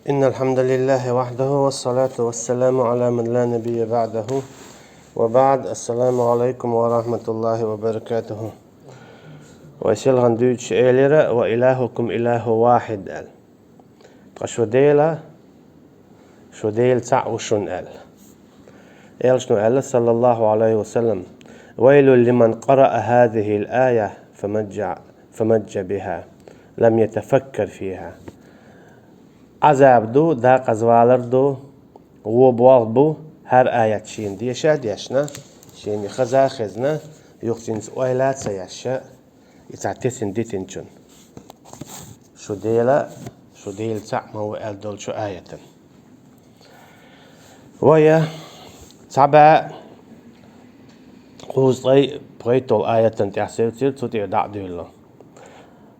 إن الحمد لله وحده والصلاة والسلام على من لا نبي بعده وبعد. السلام عليكم ورحمة الله وبركاته. ويسيلغن دوتش إيليرا وإلهكم إله واحد أل قشوديلا شوديل تعوشن أل إلشنو أل صلى الله عليه وسلم ويل لمن قرأ هذه الآية فمج بها لم يتفكر فيها. عذاب دو دا قزوالر دو وبوال بو هر آيات شين ديشا ديشنا شين يخزا خزنا يوختين سويلات سياشا يتعتسن ديتنشن شو ديل تعمو الدول شو آية ويا تبع قوزي بغيتو آية تحسير تطيع دعدو الله.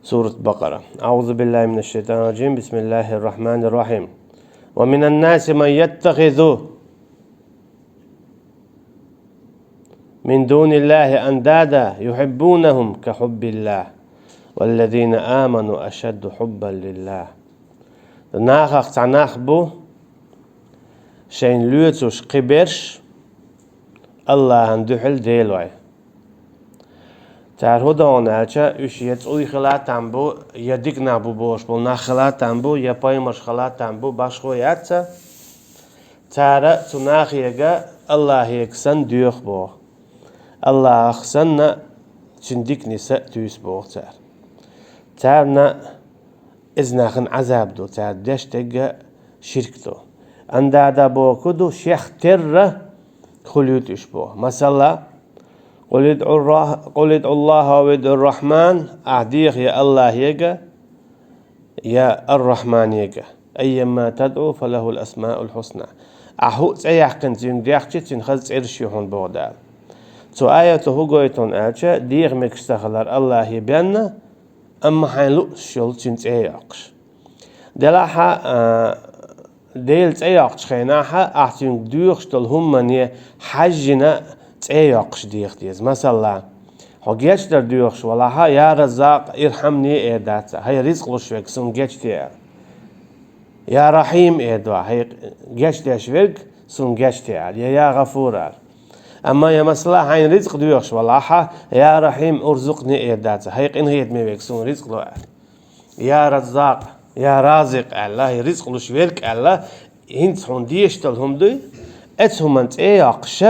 سورة بقرة. أعوذ بالله من الشيطان الرجيم. بسم الله الرحمن الرحيم. ومن الناس من يتخذ من دون الله أندادا يحبونهم كحب الله والذين آمنوا أشد حبا لله. ناخخ تناخبو شين لوتوش قبرش الله هندحل ديلوي تعرضون على أشياء أوي خلاتهم بو يديك نابو بوش بو نخلاتهم بو يا بايمش خلاتهم بو باشخويات تعرى تناخيجا الله يكسن ديوخ بو الله أخسن تنديك نساء تيس بو تعرنا إذناخن عذاب دو تعر دشتجا شركتو عند هذا بو كدو شيخ تر خليت إشبو مثلا قل ادعوا الله وادعوا الرحمن أعديخ يا الله يجا يا الرحمن يجا أيما تدعو فله الأسماء الحسنى أحو تسيح كنتين ديحتين خلص إرشيهون بودا تو آياته قويتون آجا ديغ مكستخلر الله يبينا أما حين شل تنتياقش دلاحا ديل تياقش خيناحا أحتين ديوخشتل هم من حجنا تياقش ديز مثلا حجيش در ديوخش ولا يا رزاق ارحمني إيداتا هاي رزق لشوك سن جيش تيار يا رحيم إيدوا هاي جيش تيشوك سن جيش تيار يا غفورار أما يا مثلا هاي رزق ديوخش ولا يا رحيم أرزقني إيداتا هاي إنهيت ميوك سن رزق لو يا رزاق يا رازق الله رزق لشوك الله هنت هون ديشتل هم دي اتهم انت اياقش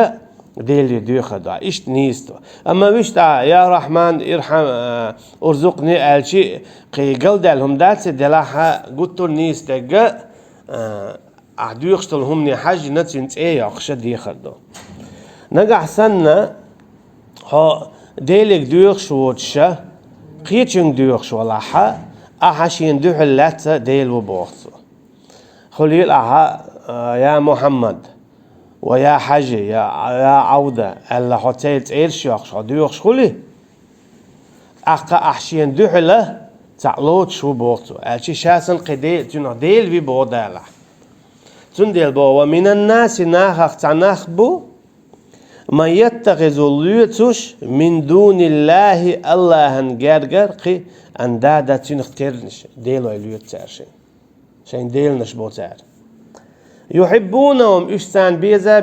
ديلي ديخدا إيش نيستو أما ويش يا رحمن ارحم ارزقني الشيء قي قلد لهم داتس دلاها قلتو نيستجا أعديخشتل هم ني حاج نتسنت اياقش ديخدو نجح سنة ها ديلك ديخش وتشا قيتشن ديخش ولا ح أحشين دوح اللاتة ديل وبوخصو خليل يا محمد ويا حجي يا عودة ألا حتيت إيرش يخش ديوخش خلي أقا أحشين دوح له تعلوت شو بوخصو ألشي شاسن قديل تنو ديل في بودالا تنديل بو ومن الناس ناخخ تناخبو ما يتخذ الليوتوش من دون الله الله هنجرجر قي أندادا تنخترنش ديلو الليوت تارشين شين ديلنش بوتار يحبونهم إشتان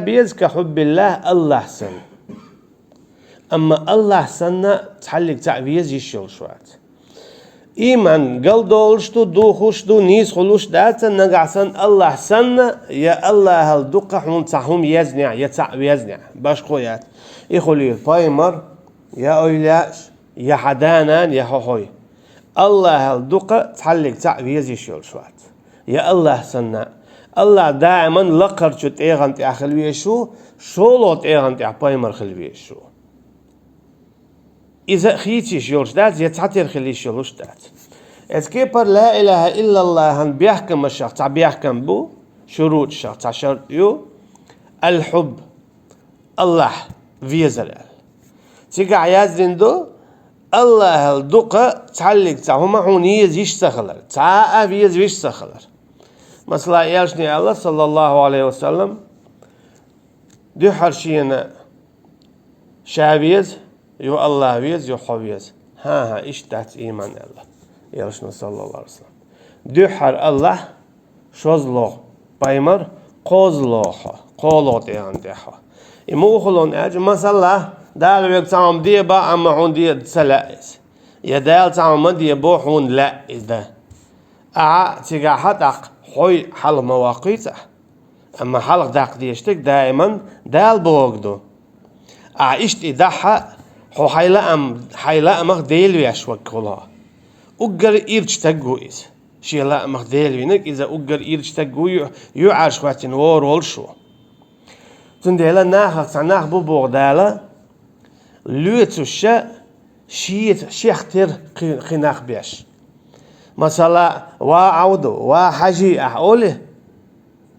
بيز كحب الله سن أما الله سنة تحلق تعبيز يشيل شوات إيمان قل دولشتو دوخوشتو نيس خلوش داتا نقعسن الله سنة يا الله هل دقحون تحهم يزنع يتعبيزنع باش خويات إخولي بايمر يا أولاش يا حدانان يا حوحوي الله هل دقة تحلق تعبيز يشيل شوات يا الله سنة الله دائما لقر شو تيغن تي أخلويشو شولو تيغن تي بايمر خلويشو إذا خيتي شيولش دات يتعتر خلي شيولش دات إذكيبر لا إله إلا الله هن بيحكم الشخص بيحكم بو شروط الشخص شرط يو الحب الله فيزل تيقع يازدين دو الله الدقة تعلق تعهما هونيز يشتغلر تعا فيز يشتغلر مثلا يالشني الله صلى الله عليه وسلم دو حرشينا شابيز يو الله ويز يو خويز ها إيش تحت إيمان الله يالشنا صلى الله عليه وسلم دو حر الله شوزلو بايمر قوزلوها قولوت ياندها يموخلون اج مثلا دال يقطعهم دي با اما هون دي سلاس يا دال تعم دي بو هون لا اذا تيجا حدق خوي حل مواقيته اما حلق داق ديشتك دائما دال بوغدو اشت ادحا هو حيلا مخ ديل ويش وكلها اجر ايرج تقويز شي لا مخ ديل وينك اذا اجر ايرج تقوي يعاش وقتين وور شو تنديلا ناخ بو بوغدالا لوتوشا شيت شيختر خناخ بيش مثلا وعودو وحجي أقوله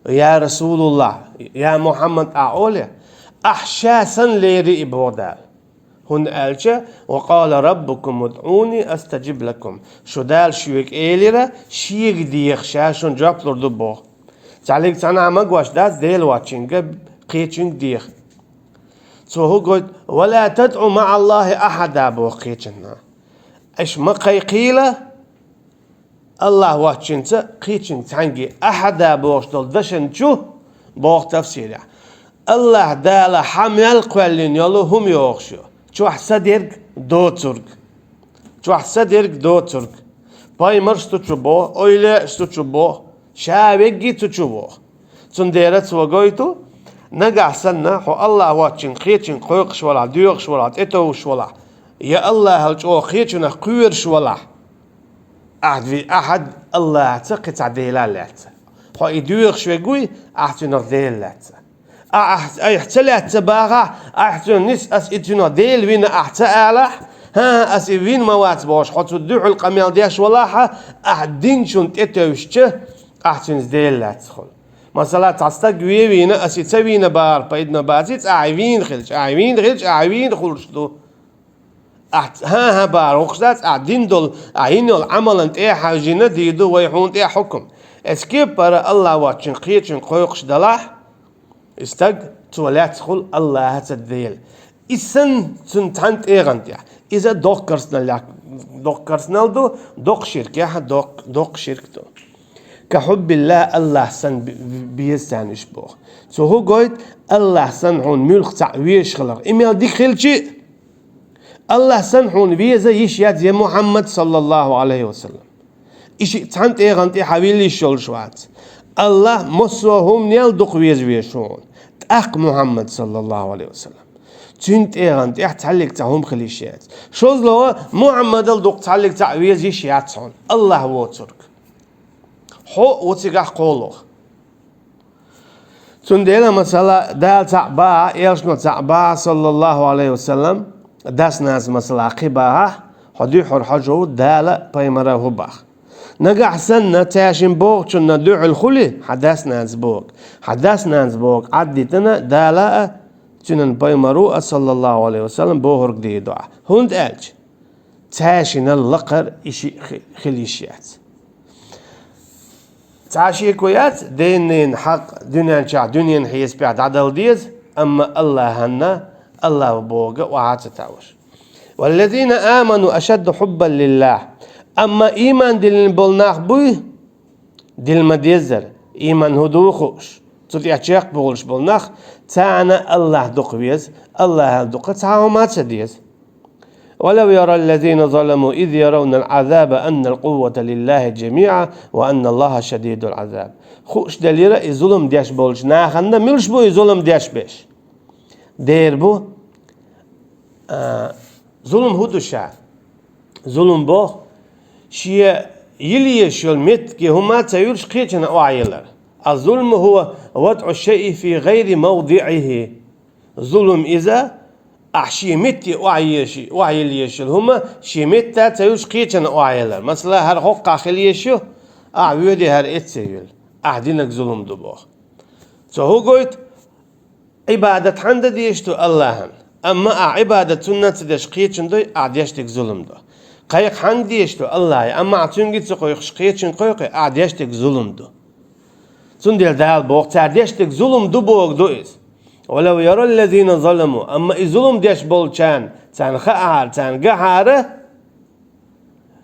يا رسول الله يا محمد أقوله أحشاسا ليري بودال هن ألجا وقال ربكم ادعوني أستجب لكم شو دال شويك إيليرا شيك ديخ شاشون جابلور دبو تعليق تانا مقواش داز ديل واتشنگ قيتشنگ ديخ هو قلت ولا تدعو مع الله أحدا بو قيتشنا إيش ما قيقيله الله واتشنت قيتشن تانجي أحدا بوشتل دشن شو بوخ تفسير الله دالا حمل قوالين يلو هم يوخشو شو حسديرك دو ترك شو حسديرك دو ترك باي مرستو تشبو اويله استو شابيجي تشبو تنديرت وغويتو نقع سنة هو الله واتشن قيتشن قويقش ولا ديوخش ولا تيتوش ولا يا الله هلجو قيتشن قويرش ولا أحد الله تقطع عديلات هو يدوير شوي قوي أحتنا ديلات أحتلات تباغا أحتنا نس أس إتنا ديل وين أحتأله ها أس وين موات باش حتى الدوح القميل ديش ولاها أحدين شون تتوشته أحتنا ديلات خل مثلا تستقوي وين أس تسوين بار بيدنا بازيت أعوين خلش خلشتو ها بار وخشات أعدين دول أعينول عملا إيه حاجينا ديدو ويحون إيه حكم اسكيب برا الله واتشن قيتشن قويقش دلاح استق تولات خل الله هتديل إسن تنتانت إيه غنتيا إذا دوكرسنا دو دوق شرك يا دوق شرك دو كحب الله سن بيستان إشبوه هو قويت الله سن هون ملك تعويش خلق إميال ديك خلشي الله سنحون بيزا يشيات يا محمد صلى الله عليه وسلم إيش تانت إيه غنتي حويلي شول شوات الله مصوهم نيل دق ويشون تأق محمد صلى الله عليه وسلم تنت إيه غنتي تعلق تهم خليشيات شوز لو محمد الدق تعلق تعويز يشيات صون الله وترك هو وتيقح قوله تنديلا مثلا دال تعبا إيشنو تعبا صلى الله عليه وسلم داس ناس مثلا قباها حدي حر حجو دالة بيمرة هباخ نقع سنة تاشين بوق شنا دوع الخلي حداس ناس بوق عدتنا دالة شنا بيمرو صلى الله عليه وسلم بوهرق دي دعاء هند ألج تاشين اللقر إشي خليشيات تعاشي كويات دينين حق دنيا حيس بعد عدل ديز أما الله هنا الله بوغا وعاتتاوش والذين آمنوا أشد حبا لله أما إيمان دل بولناخ بوي دل مديزر إيمان هدوخوش تطيع تشيق بولش بولناخ تاعنا الله دقويز الله دق تعاهم هاتسديز ولو يرى الذين ظلموا إذ يرون العذاب أن القوة لله جميعا وأن الله شديد العذاب خوش دليرة ظلم ديش بولش ناخنا ملش بو ظلم ديش بيش دير بو ظلم هدوشا ظلم بو شيء يلي يشول مت كي هما تيولش قيتنا وعيلر الظلم هو وضع الشيء في غير موضعه ظلم إذا أحشي مت وعيل يشول هما شي مت تيولش قيتنا وعيلر مثلا هر حق خلي يشو أعودي هر إتسيول أحدينك ظلم دبوخ هو قلت عبادة عند ديشتو اللهن أما عبادة سنة تدش قيتشن دوي أعديشتك ظلم دو قيق عند ديشتو الله أما عتونجي تقويق قيتشن قيق أعديشتك ظلم دو تندل دال بوق تعديشتك ظلم دو بوق دو إز ولو يرى الذين ظلموا أما الظلم ديش بولشان تان خعار تان قحارة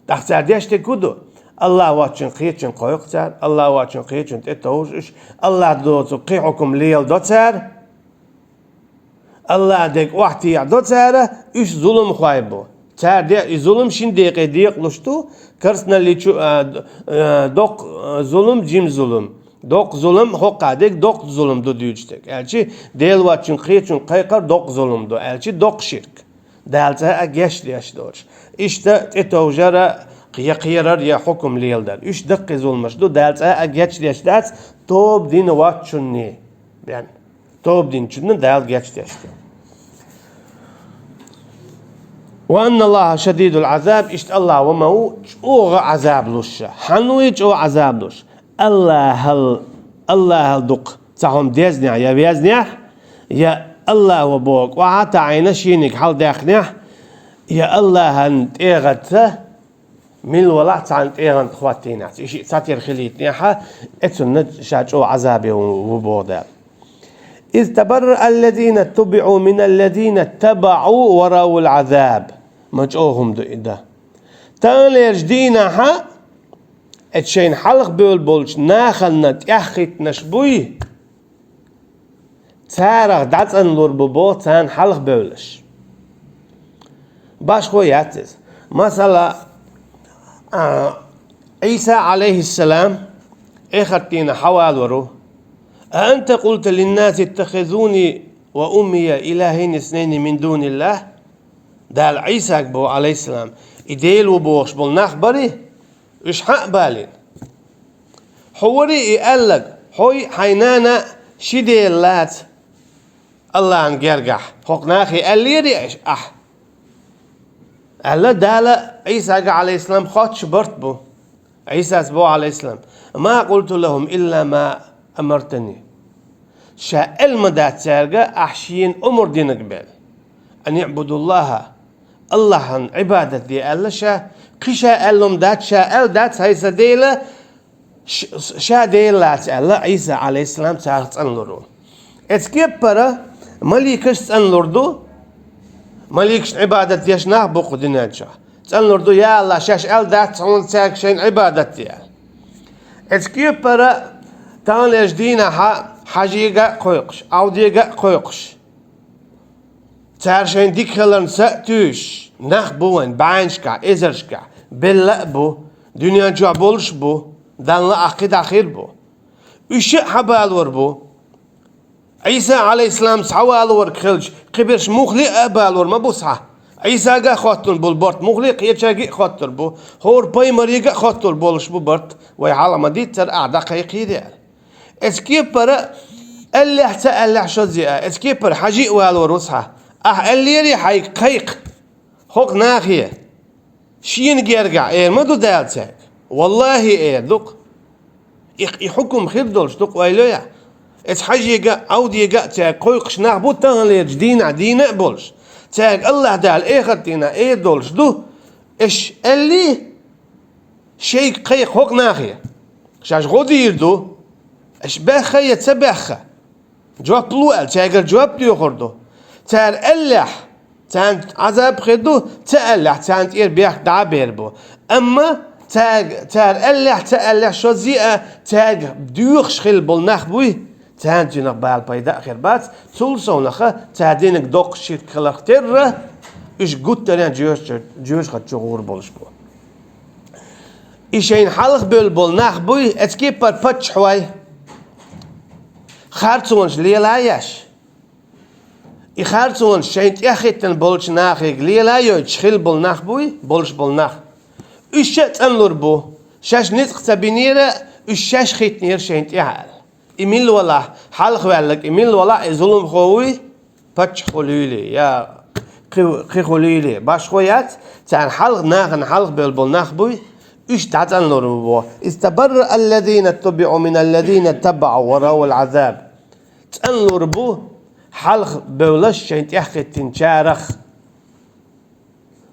تحت تعديشتك كدو Allah vaçın qiyçın qoyuqçar, Allah vaçın qiyçın etoğuş, Allah doçu qiyukum liyel doçar, Allah dek vahtiya doçara, üç zulüm xoy bu. Çerde zulüm şimdi qediq luştu, karsna liçu dok zulüm cim zulüm. Dok zulüm hoqadek dok zulüm du düçtek. Elçi del vaçın qiyçın qayqar dok zulüm du. Elçi dok şirk. Delta geçti yaşdoç. İşte etoğjara qiyqirar ya hukum liyelder. Üç dakika zulmüş du delta geçti yaşdat tob din vaçın ne? Yani tob din çünün del geçti yaşdı. وأن الله شديد العذاب إشت الله وما هو أو عذاب لوش حنويج أو عذاب لوش الله هل دق تهم ديزنيا يا بيزنيا يا الله وبوك وعطى عينشينك حل داخنيا يا الله هنت إيغته من الولاء تعنت إيغنت خواتينا إيش ساتير خليتني ح إتسند شاج أو عذابي وبودا إذ تبرأ الذين اتبعوا من الذين اتبعوا ورأوا العذاب مجؤهم ده تانليرج دينا ها اتشين حلق بول بولش ناخلنا تأخيت نشبوي تارغ دات انلور ببو تان حلق بولش باش خوياتز مثلا عيسى عليه السلام اخرتين حوال ورو أنت قلت للناس اتخذوني وأمي إلهين اثنين من دون الله دال عيسى بو عليه السلام إديل وبوش بول نخبري إيش حق بالين حوري يقلق حوي حينانا شدي اللات الله عن جرجح حق ناخي قال لي ريش الله دال عيسى عليه السلام خاتش برت بو عيسى بو عليه السلام ما قلت لهم إلا ما أمرتني شاء المدات سارقة أحشين أمر دين قبل أن يعبدوا الله الله عبادة دي الله شاء قشاء اللهم دات شاء دات هيسا ديلا شاء ديلات الله عيسى عليه السلام سارت أنلرو اتكيب برا مليكش أنلردو مليكش عبادة ديشناه بقو ديناتشا أنلردو يا الله شاش دات هون سارك شين عبادة دي اتكيب برا تانلش دينا حاجيغا قويقش أوديغا قويقش تارشين ديكلن سأتوش نخبوين بعينشكا إزرشكا باللأبو دنيا جابولش بو دان لا أخيد أخير بو وشي حبال وربو عيسى عليه السلام سحوال ور خلج قبرش مخلي أبال ور ما بوسها عيسى غا خاطر بالبرت مخلي قيتشاغي خاطر بو هور باي مريغا خاطر بولش بو برت ويحالا ما دي تر أعدا قيقي ديال اسكيبر اللي حتى اللي حشزي اسكيبر حاجي والوروسها اللي يري حي قيق خوق ناخيه شين جرجع ما دو دالتك والله دوق يحكم خير دولش دوق ويلويا اس حاجي اودي تا قيقش ناخبو تان دينا بولش تاك الله دال خطينا دولش دو اش اللي شيء قيق خوق ناخيه شاش غودي يردو اش باخا يتباخا جواب لوال تاجر جواب يخردو تار اللح تان عذاب خدو تألح تان تير بيخ دعبير بو اما تار اللح تألح شو زيئة تاج بديوخ خل بالنخ بوي تان جنق بالبايدا اخر بات تولسونخه تادينك دوق شير كلاختر اش قد ترين جيوش خد جغور بولش بو إيشين حلق بالنخ بوي اتكيب بار باتش حواي خارتونش ليلايش إخارتون شينت يخيتن بولش ناخيق ليلايو تشخيل بالنخ بوي بولش بالنخ إيشت أنلور بو شاش نتق تبينيرا إيشاش خيتنير شينت يحال إميل ولا حلق والك إميل ولا ظلم خوي باتش خليلي يا قي خليلي باش خويات تان حلق ناخن حلق بالنخ بوي إيش تعتنلور بو استبرأ الذين اتبعوا من الذين اتبعوا ورأوا العذاب تنلور بو حلق بولش شنت يحكي تنشارخ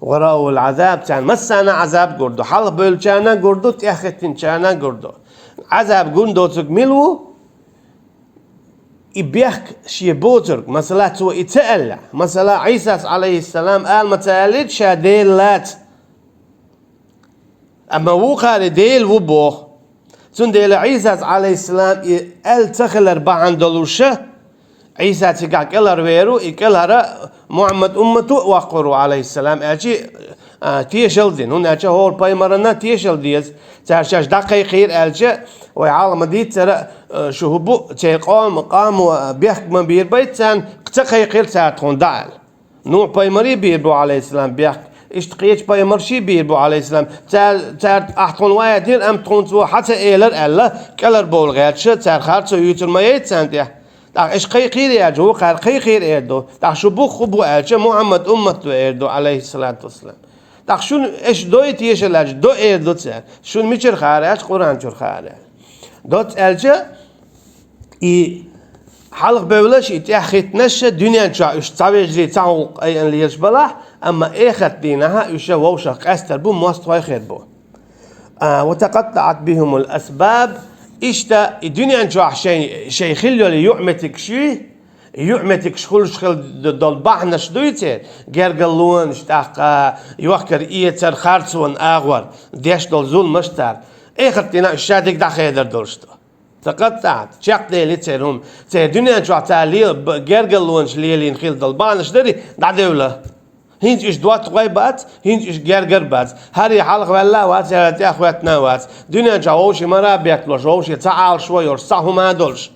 ورأوا العذاب تان مسانا عذاب قردو حلق بولشانا قردو تيحكي تنشانا قردو عذاب قردو تكملو يبيحك شي بوترك مثلا تو يتألع مثلا عيسى عليه السلام قال ما تألت شاديلات أما وقال ديل وبوخ تون ديل عيسى عليه السلام تخلر بعن دلوشة عيسى تقع كلر ويرو إكلر محمد أمته وقروا عليه السلام أجي تيشل دين هنا أجي هول بايمرنا تيشل ديز تعرفش دقيقة ألجا وعالم دي ترى شهبو قام بيحكم بير بيت سان دقيقة تعرفون دال نوع بايمري بيربو عليه السلام بيحك اشتقيت بايمرشي بيربو عليه السلام تعرف أحطون وايدين أم تكون تو حتى إيلر ألا كلر بول غيرش تعرف خارج يوتر ما يتسانته إيش قيقير يجو قال قيقير إيردو شو بخبو ألجا محمد أمته إيردو عليه الصلاة والسلام شون إيش دويت يشلاج دو إيردو تسال شون ميشر خارج قرآن شر خارج دوت ألجا حلق بولش يتأخذ نشة دنيا شو إيش تسوي جري تعو أي أن ليش بلاه أما إخت دينها إيش ووشق أستر بو مستوى خير بو وتقطعت بهم الأسباب إشتا الدنيا شو شيء خلوا ليعمتك شيء يعمتك شخل دول بحنا شدويته جرجلون اشتاق يوكر إيتر خارسون أغور ديش دول زول مشتر إخرتنا الشادك دخيدر دولشتو تقطعت شاق ديلي تيرهم تير دنيا شو تعليل جرجلونش ليلين خيل دول بحنا شدري دعدوله هينج إيش دوات غيبات هينج إيش جرجر بات هاري حلق ولا وات يا أخواتنا وات دنيا جاوش مرا بياكلوش وش يتعال شوي ورصاهم ما دولش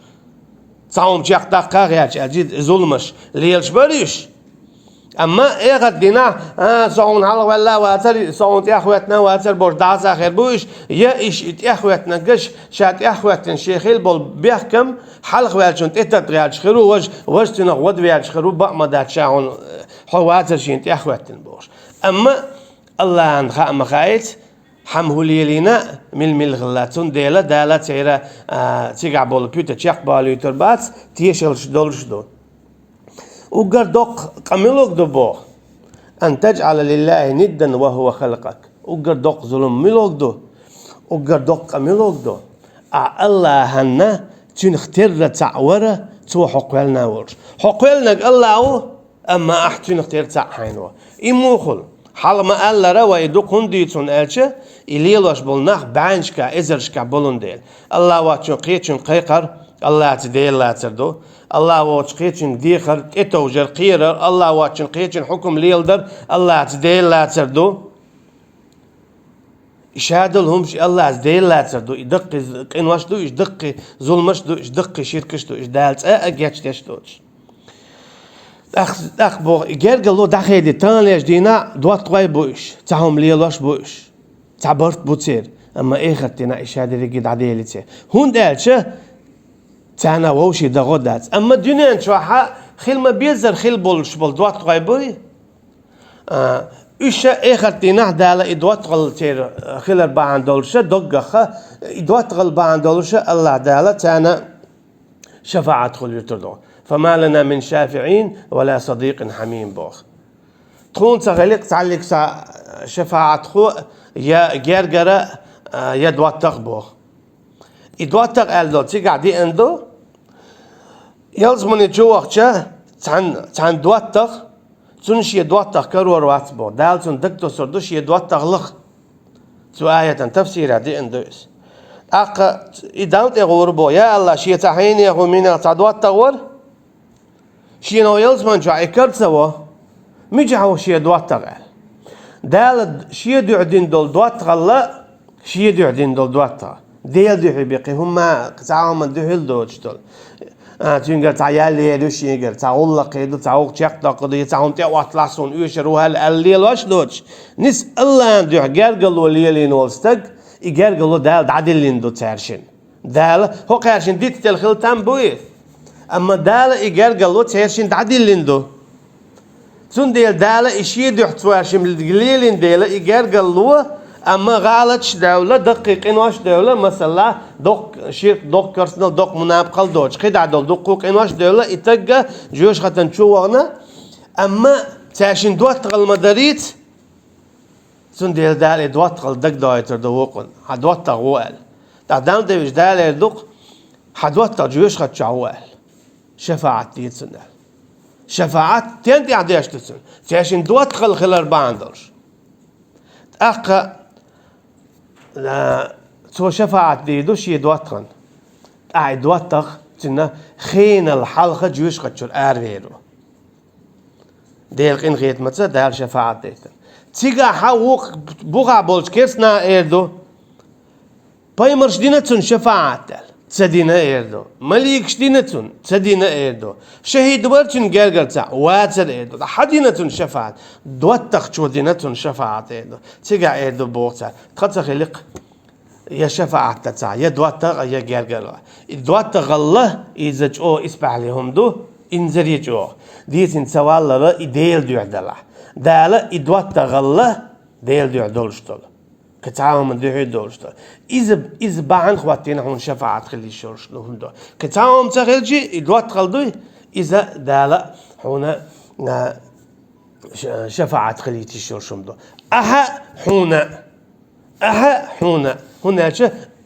صاوم شيخ دقة غيرش أجد ظلمش ليلش بريش أما إيه قدنا صاون حلق ولا واتر صاون يا أخواتنا واتر برد دعس آخر بوش يا إيش يا أخواتنا قش شات يا أخواتنا شيخيل بول بيحكم حلق ويالشون تتت غيرش خرو وج تنقود ويالش خرو بق ما دات شاون حواتر شين يا أخواتنا بوش أما الله عن خا مخايت حمهولي لنا من الغلاتون ديلا دالا تيرا تيجع بول بيوتا تشيق بالو تربات تيشلش دولش دو وقردوق قملوك دو أن تجعل لله ندا وهو خلقك وقردوق ظلم ملوك دو وقردوق قملوك دو الله هنا تنختر تعورة تو حقولنا ورش حقولنا الله أما أحتن اختير تعحينه إموخل حال ما قال لرا يدو كنديتون ألشة إليلوش بولناخ بعنشكا إزرشكا بولنديل الله واتشون قيتشون قيقر الله تديل لا تردو الله واتش قيتشون ديخر إتوجر قيرر الله واتشون قيتشون حكم ليلدر الله تديل لا تردو إشهادلهم الله تديل لا تردو يدق قنواش دو يدق ظلمش دو يدق شركش دو يدالت أجيتش تشتوش أخ بو جرجلو دخيدي تانليش دينا دوات قوي بوش تعهم ليلوش بوش تعبرت بوتير أما إيه خدتنا إشهاد رجيد عديلي تي هون دالشة تانا ووشي دغودات أما الدنيا شوحة خيل ما بيزر خيل بولش بول دوات قوي بوي إيش إيه خدتنا دالا إدوات غل تير خيل أربعان دولشة دقخة إدوات غل بعان دولشة الله دالا تانا شفاعة خل يتردو فما لنا من شافعين ولا صديق حميم بوخ تكون تغلق تعلق شفاعة خو يا جرجرة يا دواتق بوخ يدواتق ألدو تيجي عندو يلزمني جوخشة عن دواتق تنشي دواتق كرور واتبو دالتون دكتور سردوش يدواتق لخ تو آية تفسير عدي عندوس إدامت يغوربو يا الله شيء تحيني يغو من تعدوات تغور شيء نويلز من جاي كرتسوا ميجعو شيء دوات تغل دال شيء دعدين دول دوات تغلا شيء دعدين دول دوات تغل ديل دحي بيقي هما تعاهم دحيل دوتش دول تينجر تعيالي يدوش ينجر تعول قيدو تعوق شق تقضي تعهم تقوات لحسون يشرو هالليل واش دوتش نس الله دح جرجلو ليلين والستق يجرجلو دال عدلين دو تارشين دال هو قارشين ديت تلخل تنبوي أما دال يجرجلو تارشين عدلين دو تون دال إشي دح توارشين ليلين دال يجرجلو أما غالتش دولة دقيقين واش دولة مثلا دق شير دق كرسنال دق منابقل دوش قيد عدل دقوق إن واش دولة يتجا جوش ختن شوارنا أما تاشين دوات تغل مداريت سون دال دوات تغل دق دايتر دوقن حدوات تغوال تعدام دوش دال دق حدوات تجوش خت شوال شفاعة تيتسن شفاعة تنتي عديش تسن تاشين دوات تغل خلال باندرش أقا لا تو شفاعة ديدوش يدواتخن دواتخ تنا خين الحلقة جوش قتشور آرويرو ديل قين غيت متى دال شفاعة ديتن تيجا حوق بوغا بولش كيرسنا إيردو بايمرش دينتون شفاعة دال تسدينا إيردو مليكش دينتون تسدينا إيردو شهيد ورتون جرجرتا واتر إيردو حدينتون شفاعة دواتخ شو دينتون شفاعة إيردو تيجا إيردو بوغتا تخطخ لق يا شفاعة تتاع يا دواتغ يا جرجر دواتغ الله إذا جو إسبع لهم دو إنزل يجو ديت إن سوال لا يديل دو عدلا دالا دواتغ الله ديل دو عدولشتول كتعاهم دو عدولشتول إذا بعن خواتين هون شفاعة خلي شورش لهم دو كتعاهم تغلجي دواتغ دو إذا دالا هنا شفاعة خلي تشورشم دو أها هنا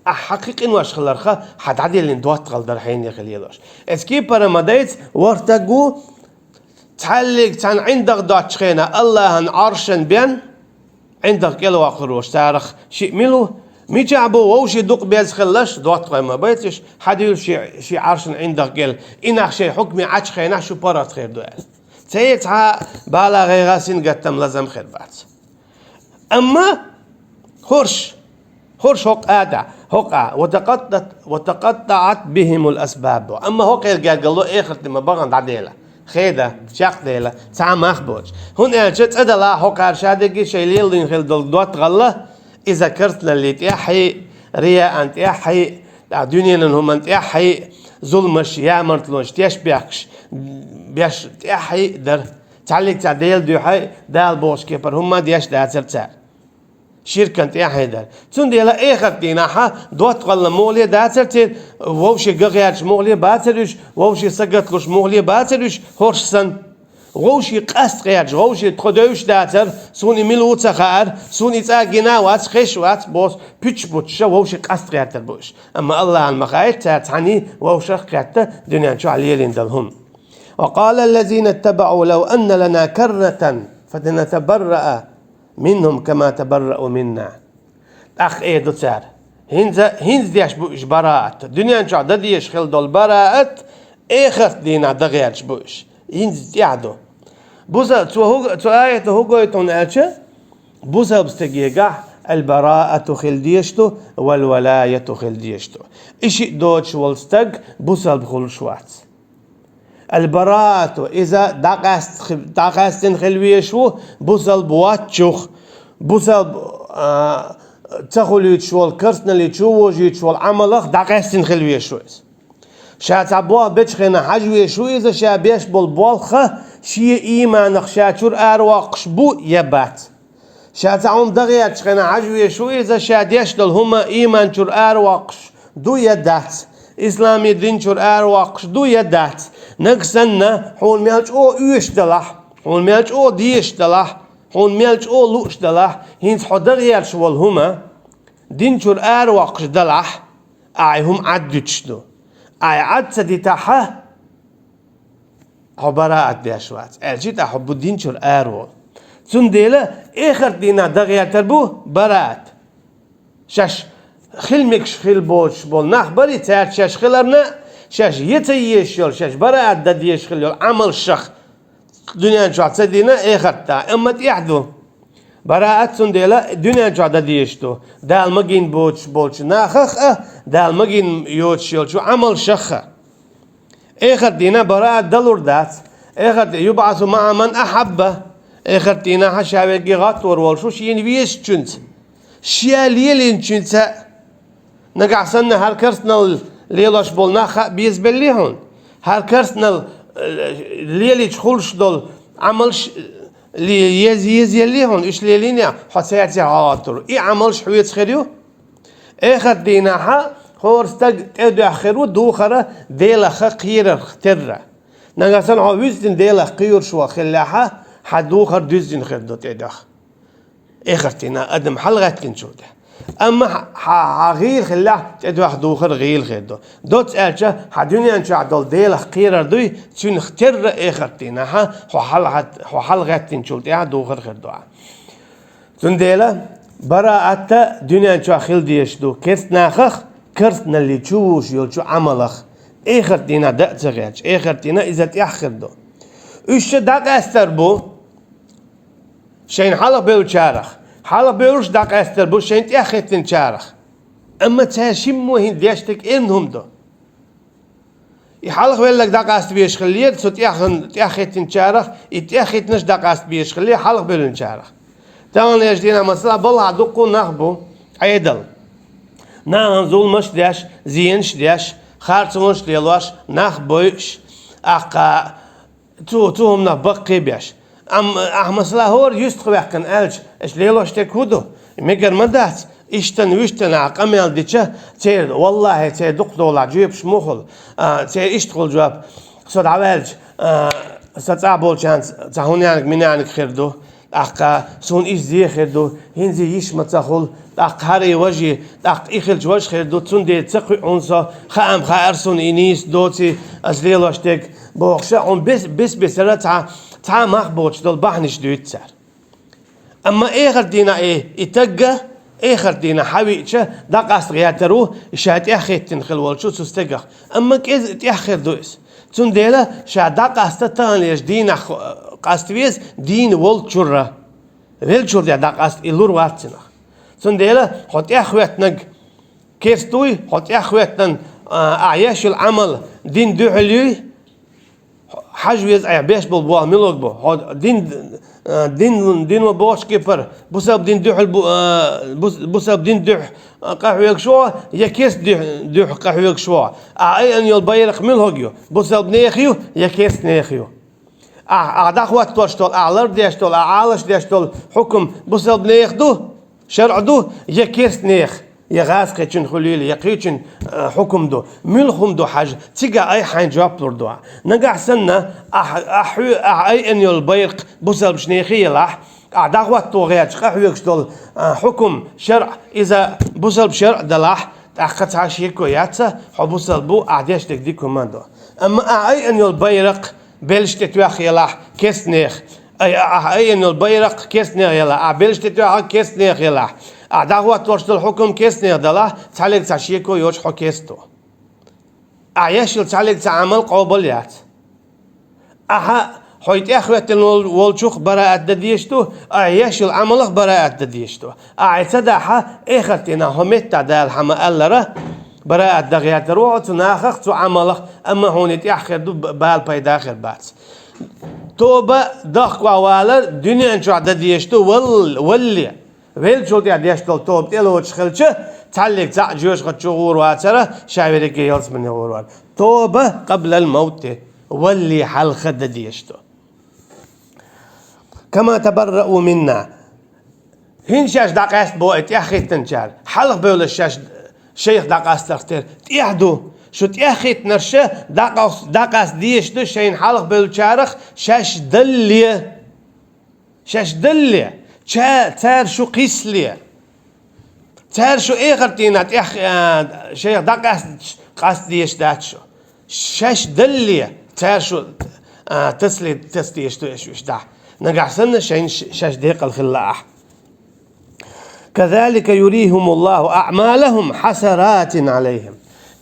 حقيقة واش خلرخا حد عدي اللي ندوات غلدر حين يخليلوش اسكي برمدايت ورتقو تعلق تان عندك دوات شخينا الله ان عرشن بين عندك كيلو واخروش تارخ شيء ميلو ميجعبو ووشي دوق بيز خلش دوات ما بيتش حد يقول شي عرشن عندك قال إنك شي حكمي عاش خينا شو برات خير دوال تيتها بالا غيغاسين قتم لازم خير بعد أما خرش هقع وتقطعت بهم الأسباب أما هو قال له آخر ما بغن عديلة خيدة شاق ديلة تعم أخبوش هون أجت أدلا هقع شادقي شيلين لين خل دوت غلة إذا كرت للي تيحي رياء أنت يحي الدنيا لهم أنت يحي ظلمش يا مرتلونش تيش بيش تيحي در تعلق تعديل دو حي دال بوش كيبر هم ديش داتر تار شركة تيحيدر تندي لا آخر ديناها دوت قل مولي داتر ووشي قغيرش مولي باترش ووشي سقطلش مولي باترش هورشسن ووشي قاست غيرش ووشي تخدوش داتر سوني ملو تخار سوني تاقينا وات خيش وات بوس بيتش بوتش ووشي قاست غيرتر بوش أما الله المخايت تعني ووشي قيادة دنيا شو عليلين دلهم وقال الذين اتبعوا لو أن لنا كرة فنتبرأ منهم كما تبرأوا منا أخ إيه دوتار هنز ديش بوش براءت دنيا شو عدديش خل دول براءت آخر دينا دغيرش بوش هنز ديعدو بوزا تو آية هو قويتون ألشة بوزا بستجيجا البراءة خل ديشتو والولاية خل ديشتو إشي دوتش والستج بوزا بخل شوات البراءة إذا دقاستن خلويشو بوزل بواتشوخ بوزل تخليت شوال كرسنا وجيت شوال عملخ دقاستن خلويشو شات عبوا بتشخنا حجويشو إذا شابيش بالبالخة شي إيمان شاتور أرواقش بو يبات شات عم دغيات شخنا حجويشو إذا شاديش دل هما إيمان تور أرواقش دو يدات إسلامي دين تور أرواقش دو يدات نقصنا هون ميلش أو يش دلح هون ميلش أو ديش دلح هون ميلش أو لوش دلح هينس حدغير شوال هما دين شور أرواقش دلح هم عدتشدو عد سديتها عبارة عديشوات أجيت أحب الدين شور أروال سنديلا آخر دينا دغير تربو برات شش خلمكش خل بوش بول نخبري تار شش خلرنا شش يتيشيل شش براءة دديش خليل عمل شخ دنيا جات سدينا آخر تا أما تيحدو براءة سنديلا دنيا جات دديشتو دال مجين بوش ناخخ دال مجين يوتشيل شو عمل شخ آخر دينا براءة دلور دات آخر يبعث مع من أحبه آخر دينا حشاوي غاتور والشو شين ويش جنت شياليلين جنت نقع سنة هالكرسنا ليلاش بولنا بيز بليهون هالكرسنا ليلي تخلش دول عملش لي يز يليهون إيش ليلينيا حسياتي عاطر إيه عملش حويت خيريو آخر ديناها خورستق تدو آخرو دوخرة ديلا خير اخترة نقع سنة عويزدين ديلا خير شو خلاها حدوخر دوزين خير دو تدخ آخر دينا أدم حلقات كنشوده أما غير خلاه تدو حدوخر غير خير دوت أرجع حدوني أنشأ دول ديلا خير دوي تون اختر آخر ديناها حلقات تنشوده حدوخر خير دو تون ديلا براءة دنيا شو خيل ديشتو كرت ناخخ كرت نلي تشوش يول شو عملخ آخر دينا دق تغيرش آخر دينا إذا تأخر دو إيش دق أستر بو شين حالا بيو شارخ حالا بيوش دق أستر بو شين تأخر تن شارخ أما تهشمو هين ديشتك إنهم دو يحلق ويلك دقاست بيش خليه سو تأخر تن شارخ يتأخر تنش دقاست بيش خليه حلق بيلن شارخ تمام يجدينا مثلا بالله دقو نخبو عيدل نان زول داش زينش داش خارتمش ديلواش نخبوش أقا توهم نبقي بيش مثلا هور يستخبح كان ألج إيش ليلوش تكودو ميجر مدات ويشتن عقمل ديتشه تير والله تير دقدو لا جيبش مخل تير اشتغل جواب صد عوالج ستعبول شانس تهونيانك منيانك خيردو أقا سون إيش زي خيردو هنزي يش متخل أق هاري وجه أق إخلج وجه خيردو تون دي تقوي عنصا خام خارسون إنيس دوتي أزليلوش تك بوخشا عن بس تا مخبوش دول بحنش دويت سار أما آخر دينا إتجا آخر دينا حويتشا دقاس غياترو شات أخيتن خلوال شو تستجح أما كيز تأخر دويس تون ديلا شا دقاس تانيش دينا قاستويس دين والشرة والشرة دقاس إلور واتنا تون ديلا حط أخواتنا كيستوي حط أخواتنا أعياش العمل دين دوحلي حجويز عباش بالبوا ملوك بو دين وبوش كيفر بسبب دين دوح بسبب دين دوح قهوة شوا يكيس دوح قهوة شوا أي أن يلبيرق ملوكيو بسبب نيخيو يكيس نيخيو أعداخوات توشتول أعلر ديشتول أعالش ديشتول حكم بسبب نيخدو شرع دو يكيس نيخ يغاز قيتشن خليل يقيتشن حكم دو ملخم دو حاجة تيجا أي حين جواب لردو نقع سنة أي أن يلبيرق بسبب شنيخي لاح أعداخوات توغيات قهوة شتول حكم شرع إذا بسبب شرع دلاح أخذت عشيكو ياتسا حبسل بو أعديش تك دي كوماندو أما أي أن يلبيرق بلش تتواخ يلاح كيس نيخ أي أن يلبيرق كيس نيخ يلاح بلش تتواخ كيس نيخ يلاح أعداء توشت الحكم كيس نيردلا تعلق تعشيكو يوش حكيستو أعيش تعلق تعمل قابليات حيت أخوات الولشوخ براءة دديشتو أعيش العمل براءة دديشتو أعتداها إخرتنا همت تعدال حما ألرا براءة دغيات روح تناخخ تعمل أما هون تأخر دو بال بيد آخر بات توبة دخ ووالر دنيا شو دديشتو ولي ويل شو دي ديشتل توب تلو تشخلشه تعلق تعجوش قتشغور واتره شايرك يلص من يورور توبة قبل الموت واللي حل خد ديشتو كما تبرؤوا منا هين شاش دقاس بوئت ياخي تنشار حلق بيول الشاش شيخ دقاس تختار تيحدو شو تياخيت نرشه دقاس ديشتو شين حلق بيول شارخ شاش دلية تار شو قيسلية تار شو إخرتينات شيخ قاس ديش داتشو شاش دلية تار شو تسليش تو إيش ده نقع سنة شاش ديق الخلاح كذلك يريهم الله أعمالهم حسرات عليهم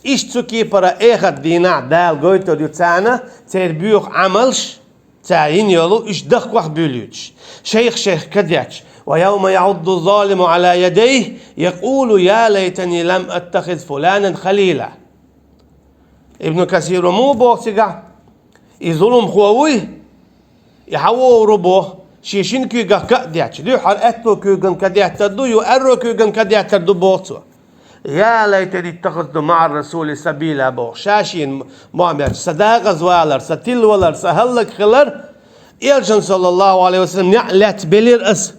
إيش تسكي برا إخر دينا دال قويتو ديوتانا تير بيوخ عملش تعين يلو إيش دخ وح بيليوش شيخ كدياتش ويوم يعض الظالم على يديه يقول يا ليتني لم أتخذ فلانا خليلا ابن كثير مو بوكسيقا يظلم خووي يحوو ربوه شيشين كيغا كدياتش ديو حرقتو كيغن كدياتردو يؤرو كيغن كدياتردو بوكسو يا ليتني اتخذت مع الرسول سبيلا بو شاشين مؤمن صداقة زوالر ستيل ولر سهلك خلر إلجن صلى الله عليه وسلم نعلت بلير أس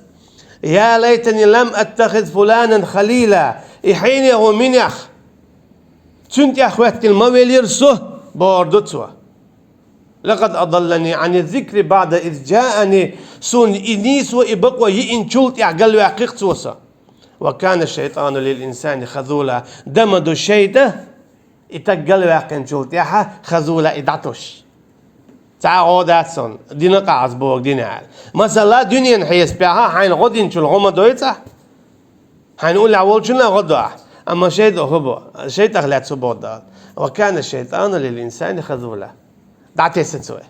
يا ليتني لم أتخذ فلانا خليلا إحين يهو منيخ تنت يا أخواتي المويلير سه بوردتوا لقد أضلني عن الذكر بعد إذ جاءني سون إنيس وإبقوا يئن شلت يعقل ويعقيقت وسا وكان الشيطان للإنسان خذولا دمدو الشيطة يتقل ويعقن شلت يحا خذولا إدعتوش تعودات سون دينا قاعد بوق دينا مثلا دنيا حيس بها حين غدين شو الغمة دويتا هنقول لعول شنا غضع أما شيء هو شيء تغلط سبودا وكان الشيطان للإنسان خذولا دعتي ستسوي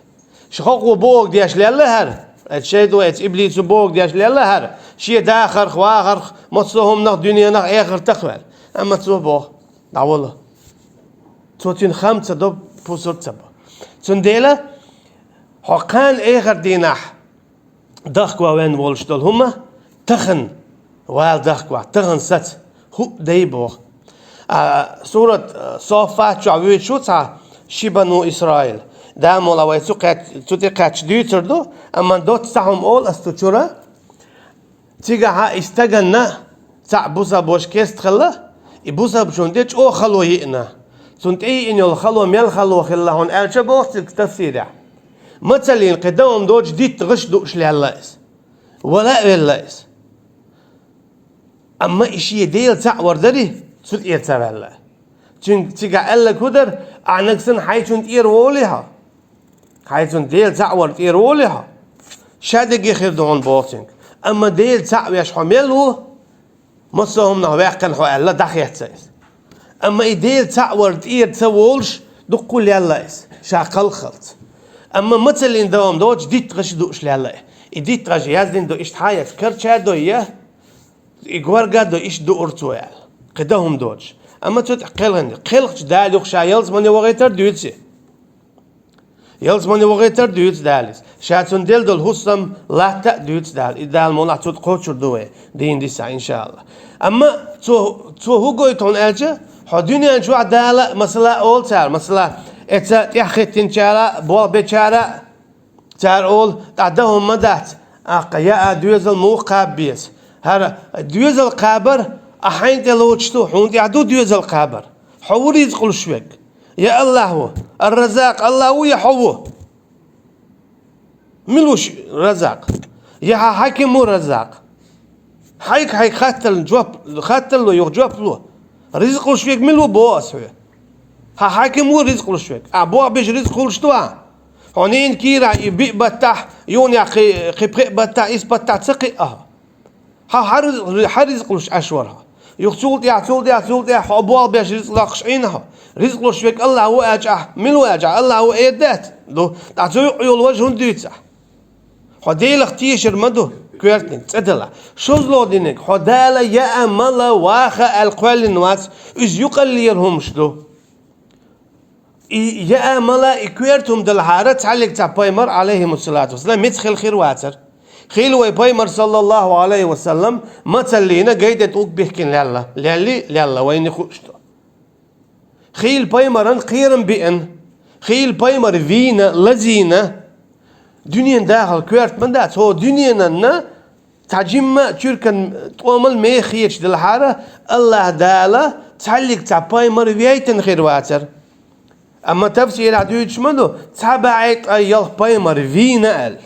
شخوق بوق دياش لله هر الشيء دوت إبليس بوق دياش لله هر شيء داخر خواخر مصهم نخ دنيا نخ آخر تقبل أما تسوي بوق دعوله توتين خمسة دب بوسر سبا تنديله حقان آخر ديناح دخوا وين والشتول هما تخن وال دخوا تخن ست هو ديبوغ سورة صافات شعبيت شو تا شبنو إسرائيل دام ولا ويسو تودي قاتش ديوتر دو أما دوت سهم أول أستوشورا تيجا ها استغنى تا بوسا بوش كيست خلا يبوسا بشون ديش أو خلو يئنا سنت إيه إنه الخلو ميل خلو خلا هون أرجع بوست التفسير مثلا قدام دوج ديت غش دوش لهلايس ولا ولايس أما إشي ديل تا وردري سود إيه تا ولا تيجا قال لك هدر عنكسن حيثون إير وليها حيثون ديل تا ورد إير وليها شادق يخير دون بوتينك أما ديل تا ويش حمله مصهم نواقن هو الله دخيت سيس أما ديل تا ورد إير تولش دقول يلايس شاقل خلط أما مثل إن دوام دوج ديت غش دوش لله ديت غش يازدين دو إشت حياة كرشة دو إياه إجوار قاد دو إيش دو أرتوال قدهم دوج أما توت قلقش دال يخشى يلز من يوغيتر ديوتسي يلز من يوغيتر ديوتس داليس شاتون ديل دول هسم لا تا ديوتس دال إدال مولا توت قوتشر دوه دين ديسا إن شاء الله أما تو هو قويتون ألجا حدوني أنشوا دالة مثلا أول تار مثلا إذا يحختين شارع بوا بشارع تار أول تعدهم مدات أقيا دوزل مو قابيس هذا دوزل قابر أحين تلوتشتو حون يعدو دوزل قابر حوري يدخل شوك يا الله هو الرزاق الله هو يحوه ملوش رزاق يا حكيم مو رزاق حيك خاتل جواب خاتل له يجواب له رزق شوك ملو بواس ها حاكم مو رزق الشوك أبوه بيج رزق الشتوى هونين كيرا يبيع بتاع يون يا خي بتاع إس بتاع سقي ها حرزق الش أشورها يقتول يا أبوه بيج رزق لقشينها رزق الشوك الله هو أجع ملو أجع الله هو إيدات دو تعطيه يقول وجه ديتسا حديل اختيشر مدو كويرتين تدلا شو زلودينك حدالا يا ملا واخا القوال النواس إز يقليرهم شدو يا ملا إكويرتهم دلهارة عليك تبايمر عليه الصلاة والسلام متخل خير واتر خيل ويبايمر صلى الله عليه وسلم ما تلينا قيدة توك بيحكين لله وين خوشتو خيل بايمرن قيرن بئن خيل بايمر فينا لزينا دنيا داخل كويرت من دات هو دنيا تعجم تركن تومل ما خيش دلهارة الله دالا تعلق تبايمر فيايتن خير واتر أما تفسير عدوش منو تبعت أيال بايمر فينا ال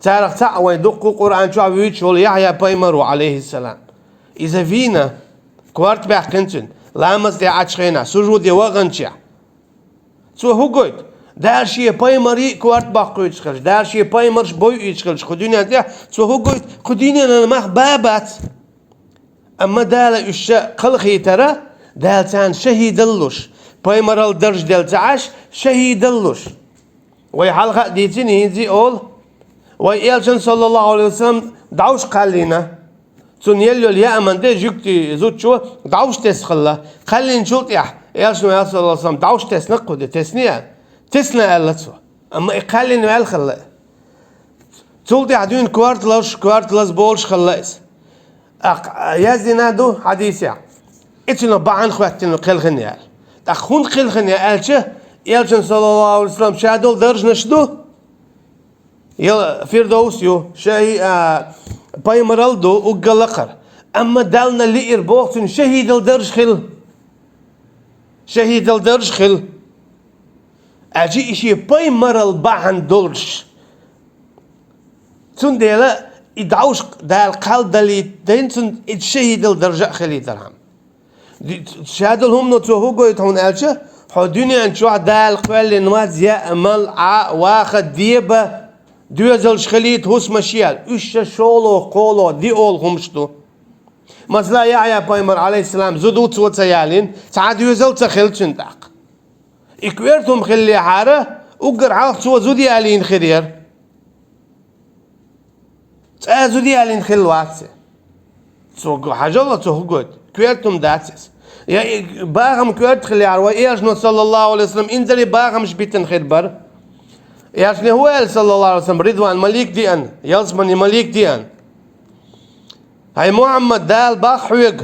تعرف تعوى يدق القرآن شو عبيتش ولا يحيى بايمر عليه السلام إذا فينا كوارت بحكنتن لامس دي عشخينا سجود دي وغنشع سو هو قلت دار شيء بايمري كوارت باقي يشخلش دار شيء بايمرش بوي يشخلش خدوني أنت سو هو قلت خدوني أنا ما بابات أما دال الشاء قلخي ترى دال تان شهيد اللوش بايمر الدرج دل تعاش شهيد اللوش ويحلقة ديتين هيدي أول ويالشن صلى الله عليه وسلم دعوش قالينا تون يلو اليأمن دي جوكتي زوت شو دعوش تسخلا خلين شوط يالشن يا صلى الله عليه وسلم دعوش تسنقو دي تسنى قالتسو أما يقالين ويالخلا تولتي عدوين كوارت لس بولش خلايس يازينا دو حديثي اتنو بعن خواتنو قيل خنيال تخون قيل خنيال يالشن صلى الله عليه وسلم شادول درج نشدو يلا فيردوس يو شاهي بايمرالدو وقلقر أما دالنا اللي إربوغتن شهيد الدرج خل أجي إشي بايمرال باعن دولش تون ديلا إدعوش دال قال دالي دينتون إتشهيد الدرجة خلي ترهم شهادل هم نتوهو قويت هون ألشة حدوني أنشوع دال قوال نواز يأمل واخد ديبا دوزل شخليت هوس مشيال إيش شولو قولو دي أول همشتو مثلا يا بايمر عليه السلام زدوت صوت سيالين سعد يزل تخيل شندق إكويرتهم خلي حارة وقر عاق صوت زودي آلين خير زودي آلين خل واتسه صو حاجة الله صو قد كويرتهم داتس يا باغم كويرت خلي عروي إيش نو صلى الله عليه وسلم إنزلي باغم شبيتن خير بر إيش نهوال صلى الله عليه وسلم رضوان مليك ديان يلزمني مليك ديان هاي محمد دال باخ حويق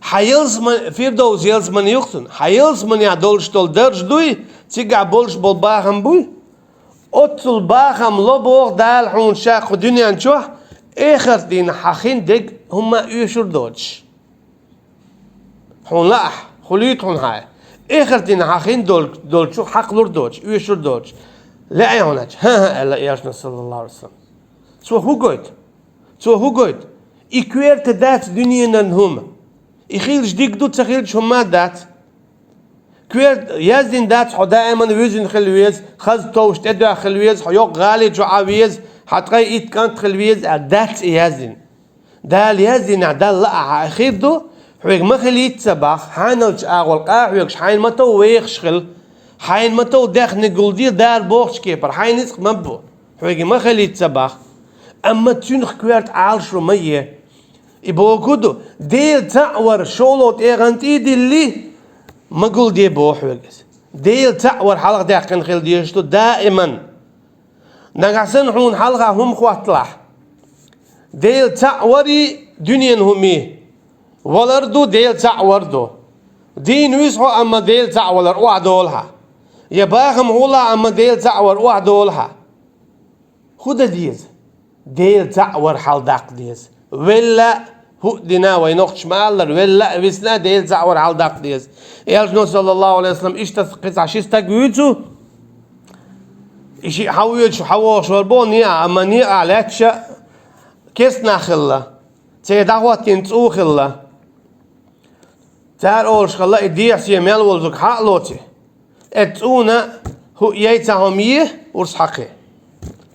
حيلزمن فيردوس يلزمن يختن حيلزمن يا دولش دول درج دوي تيجع بولش بول باغم بوي أطل باغم لبوغ دال حون شاق دنيا نشوح آخر دين حاخين دق هما يشور دوتش حون لاح خليت حون هاي آخر دين حاخين دول شو حق لور دوتش يشور دوتش لا يهونج ها لا ياشنا صلى الله عليه وسلم سو هو قويت إكويرت دات دنيا نهم إخيلش ديك دوت سخيلش هما دات كويرت يزين دات حو دائما ويزن خلويز خز توش تدع خلويز حيوق غالي جو عاويز حتقي إيد كانت خلويز دات يزين دال يزين دال لا أخير دو حويق ما خليت سباخ حانوش أغول قاحويقش حين ما تو ويخشخل حين ما تو داخل نقول دار بوخش كيبر حين يسق مبو حويق ما خليت سباخ أما تنخ كويرت عالش رمية يبغى كده ديل تعور شولوت إيغانتي ديلي ما قول دي بوح وجس ديل تعور حلقة داقن خيل ديشتو دائما نقعسن حون حلقة هم خواتلح ديل تعوري دنيا همي والأردو ديل تعوردو دين ويسحو أما ديل تعور وعدولها يباغم هولا أما ديل تعور وعدولها خود ديز ديل تعور حال داق ديز ولا هو دينا وينوخش مالر ولا ويسنا ديل تعور حال داق ديز يالجنو صلى الله عليه وسلم إيش تسقط عشيستا قويتو إيش حاويتش حواش والبونيا أما نيا علاتش كيس ناخلا تيدعوة تنتو خلا تار أولش خلا إديع سيميل والزوك حقلوتي اتونا هو ييتاهميه ورسحقي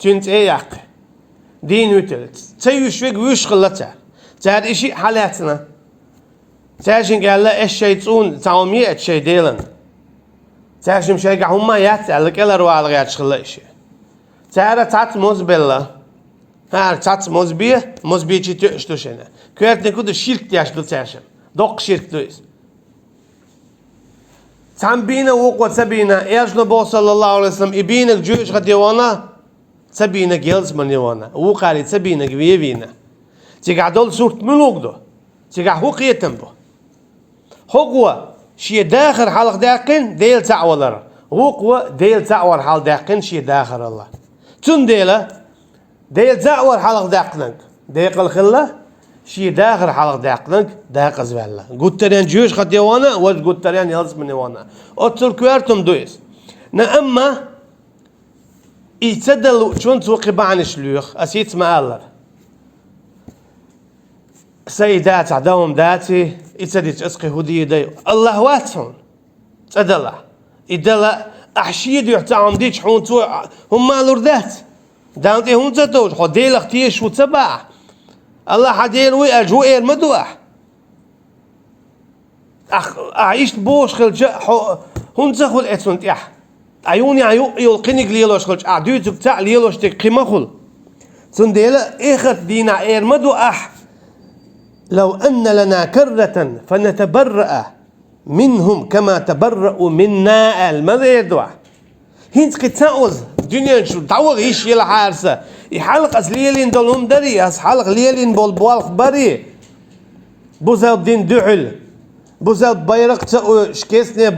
تنت ياقي دين وتلت تيوشويق ويش خلتا تار إشي حالاتنا تاشين قال لا إيش شيء تون تاهميه إيش شيء ديلن تاشم شيء هما ياتعلق إلا روالغ ياتشخلا إشي تارا تات مزبلة هار تات مزبيه چی تشتوشنه كويت نكود شرك تياشتو تاشم دوق شرك دويس تنبينا وقوة سبينا إيجنا بو صلى الله عليه وسلم إبينك جوش غد يوانا سبينا جيلز من يوانا وقالي سبينا جويبينا تيجع دول صورت ملوك دو تيجع هو قيتن بو هو شي داخل حلق داقن ديل تعولر وقوة ديل تعور حال داقن شي داخل الله تون ديلا ديل تعور حلق داقنك ديق الخلة شي داخل حلق داقنك داق زبالة قلت تريان جوش خد يوانا قلت تريان يلز من يوانا أتصل كوارتم دويس نأما يتسدل شون توقي بعن شلوخ أسيت مآلر سيدات عدوهم داتي يتسدل اسقي هدي دايو الله واتهم تسدل إدلا أحشيد يحتعم ديش حون تو هم مالوردات دانتي هون تتوش خديل اختيش وتبع الله حديل ويأجو إير مدوح أعيشت بوش خلج هون تخل إتسنت إح عيوني يلقيني ليلوش خلج أعديت بتاع ليلوش تقيمة خل سنديلا إخت دينا إير مدوح لو أن لنا كرة فنتبرأ منهم كما تبرأوا منا الماذا يدوح هينت قتاوز دنيا شو تعوغ إيش يلا حارسة يحلق أسليلين دولهم دري حلق ليلين بالبوالخ بري بوزاو دين دعل بوزاو بيرق شكيسني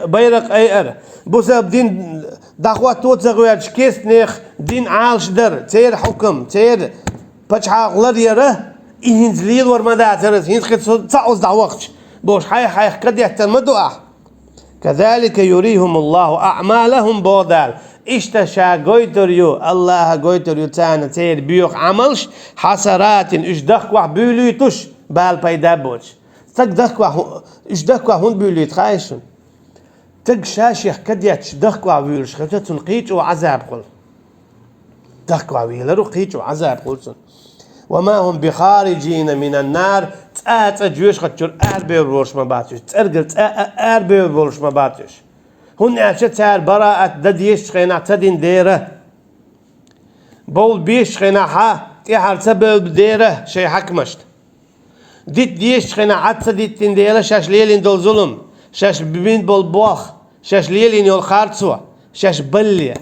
بيرق أير بوزاو دين دعوات توتزغويات شكيسني دين عالش در تير حكم تير بچحاق لريره إهنز ليل ورمدا ترس هينت قتاوز دعوغش بوش حي قد يحتمدوا كذلك يريهم الله أعمالهم بودال اشتشا قويتريو الله قويتريو تانا تير بيوخ عملش حسرات اش دخوا بيوليتوش بال بايدا بوش تك دخوا اش دخوا هون بيوليت خايشن تك شاشيخ كدياتش دخوا بيولش خلتا تنقيت وعذاب قل دخوا بيولر وقيت وعذاب قلسن وما هم بخارجين من النار جوش خطر بير بولش ما باتش ترجل بير بولش ما باتش هون عشان تار براءة دديش خينا تدين ديره بول بيش خينا ها تيحر سبب ديره شيء حكمشت ديت ديش خينا عدسة ديت تنديره شاش ليلين دول ظلم شاش ببين بول بوخ شاش ليلين يول خارتسوا شاش بلية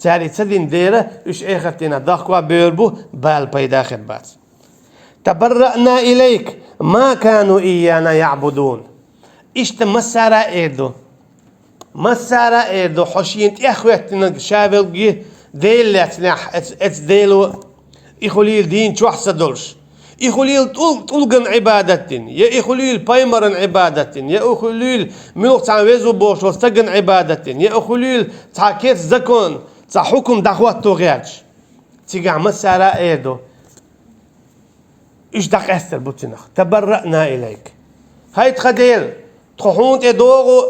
تاري تدين ديره ايش اخرتنا ضخوا بيربو بال بيدا خربات تبرأنا إليك ما كانوا إيانا يعبدون إيش مسارة إيدو مسارة إيدو حشين إخوتنا شابل ديل لاتنح ات ديلو إخوليل دين شو أحسن دولش إخوليل طلقن عبادتين يا إخوليل بايمرن عبادتين يا إخوليل ملوك تعويزو بوش وستقن عبادتين يا إخوليل تعكيت زكون حكم دعوات توغياتش تيجع مسارة إيدو إيش دق أستر بوتنخ تبرأنا إليك هاي تخديل تخون تدوغو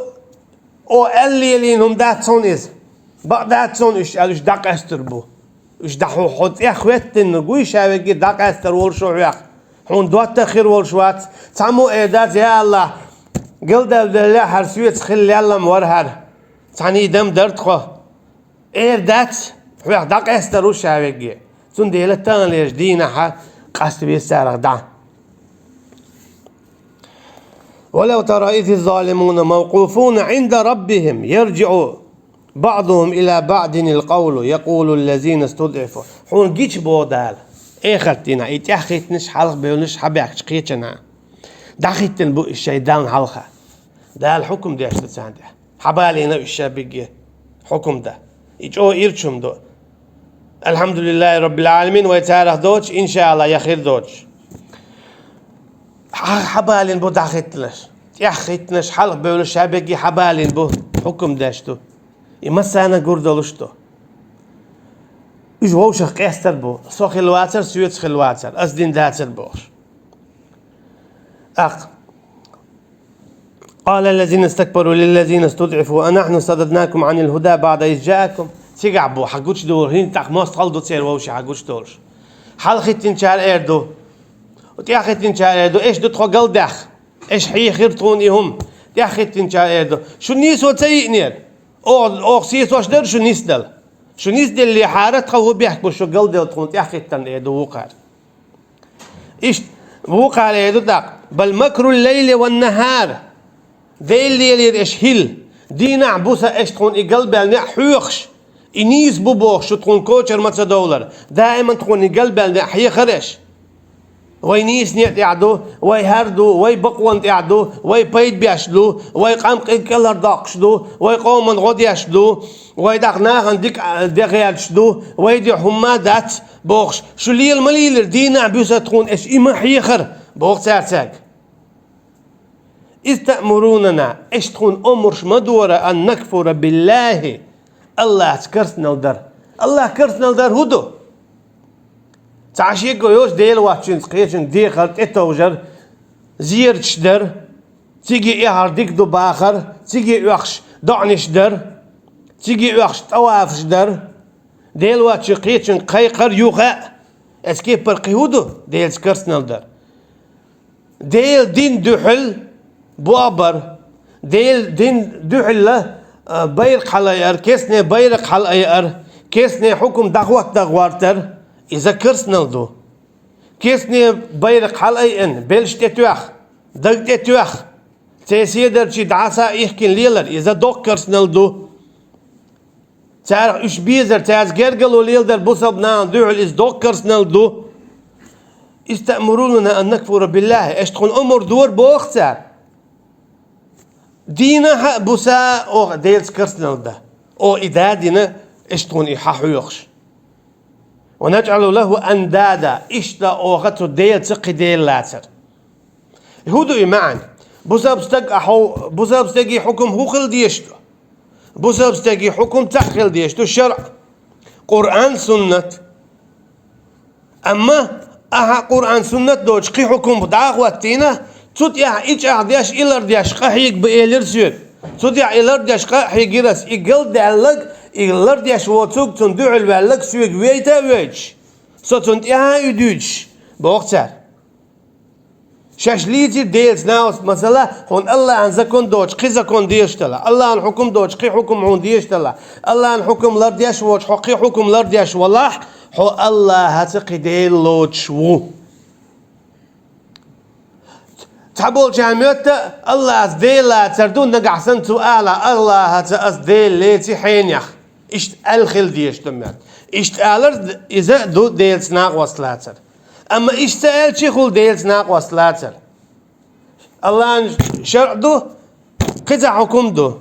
أو اللي هم داتسون إز بقداتسون إيش دق أستر بو إيش دحو حط إخوتن نقول شابك دق أستر ورشو عيق حون دوات تخير ورشوات تعمو إيدات يا الله قل دل حرسوية تخلي الله مورهر تعني دم درد خو إيدات عيق دق أستر وشابك تون ديلتان ليش دينها قصد بيسارق دع ولو ترى إذ الظالمون موقوفون عند ربهم يرجع بعضهم إلى بعض القول يقول الذين استضعفوا حون جيش بودال خلتنا يتأخذ نش حلق بيونش حبيك شقيتنا دخلت البو الشيطان حلقة ده الحكم ده أشتت عنده حبالينا الشابية حكم ده يجوا يرشم دو الحمد لله رب العالمين ويتعرف دوج إن شاء الله يخير دوج حبالين بو داختلش يخيتنش حلق بيقولوا شابكي حبالين بو حكم داشتو يمسانا قردلشتو إيش هو شق يستر بو سو خلواتر سويت خلواتر أصدين داتر بوش قال الذين استكبروا للذين استضعفوا أنحن صددناكم عن الهدى بعد إذ جاءكم تيجعبو حقوش دور هين تاق ماست خلدو تسير ووشي حقوش دورش حلختين شار ايردو وتياختين شار ايردو ايش دتخو قلدخ ايش حي خيرتوني هم تياختين شار ايردو شو نيسو تسيئنير او سيسو اشدر شو نيسدل اللي حارت هو بيحكوا شو قلدو تخون تياختين ايردو وقار ايش وقار ايردو تاق بل مكر الليل والنهار ذي اللي ايش هيل دينا عبوسا ايش تخون قلبي حيوخش إنيس بوبوخ شو تكون كوتشر متى دولار دائما تكون قلبه حي خرش وينيس نيت يعدو ويهردو ويبقون يعدو ويبيد بيشلو ويقام كلر داقشدو ويقوم من غد يشلو ويدقناغ عندك دغيالشدو ويدي حمادات بوخش شو لي المليل دينا بيوسا تكون ايش إما حيخر بوخ تارتاك استأمروننا ايش تكون أمرش مدورة أن نكفر بالله الله كرسنا ودر الله كرسنا ودر هدو تعشيق يوش ديل واتشين قيشن دي خلت اتوجر زير تشدر تيجي اهار ديك دو باخر تيجي يخش دعنش در تيجي يخش طواف شدر ديل واتش قيشن قيقر يوخا اسكي برقي هدو ديل كرسنا ودر ديل دين دحل بوابر ديل دين دحل بيرق حلاير كيسني بيرق حلاير كيسني حكم دغوارتر إذا كرسنا دو كيسني بيرق حلاين بلش تتوخ دق تتوخ تيسيدر شي دعسا يحكي ليلر إذا دوق كرسنا دو تعرف إيش بيزر تعز جرجل وليلر بوسبنا دوع إز دوق كرسنا دو استأمروننا أن نكفر بالله إيش تكون أمر دور بوختار دينا بوسا او ديلز كرسنال ده او إدادنا اشتون إحاحو يخش ونجعل له أندادا إشتا أوغتو ديل تقي ديل لاتر هدو معا بوسا بستقي حكم هوخل ديشتو بوسا بستقي حكم تخل ديشتو شرع قرآن سنة أما أها قرآن سنة دوش قي حكم داغواتينا تود يا إيش أحداش إلر دياش قحيق بإيلر سير تود يا إلر دياش قحيق جرس إقل دعلق إلر دياش واتوك تندوع البعلق سويق ويتا ويج ستند يا يدوش بوقتها شاشليتي ديلز ناوس مثلا هون الله أن زكون دوش قي زكون ديشتلا الله أن حكم دوش قي حكم هون ديشتلا الله أن حكم لرديش وش حقي حكم لرديش والله حو الله هتقي ديل لوش وو تحبول جامعت الله أزديلا تردون نقع سنتو أعلى الله هتأزديل ليتي حينيخ إشت الخل ديشتمت إشت ألر إذا دو ديل سناق وصلاتر أما إشتغل شيخول ديلز ناق وصلاتر الله شرع دو قطع حكم دو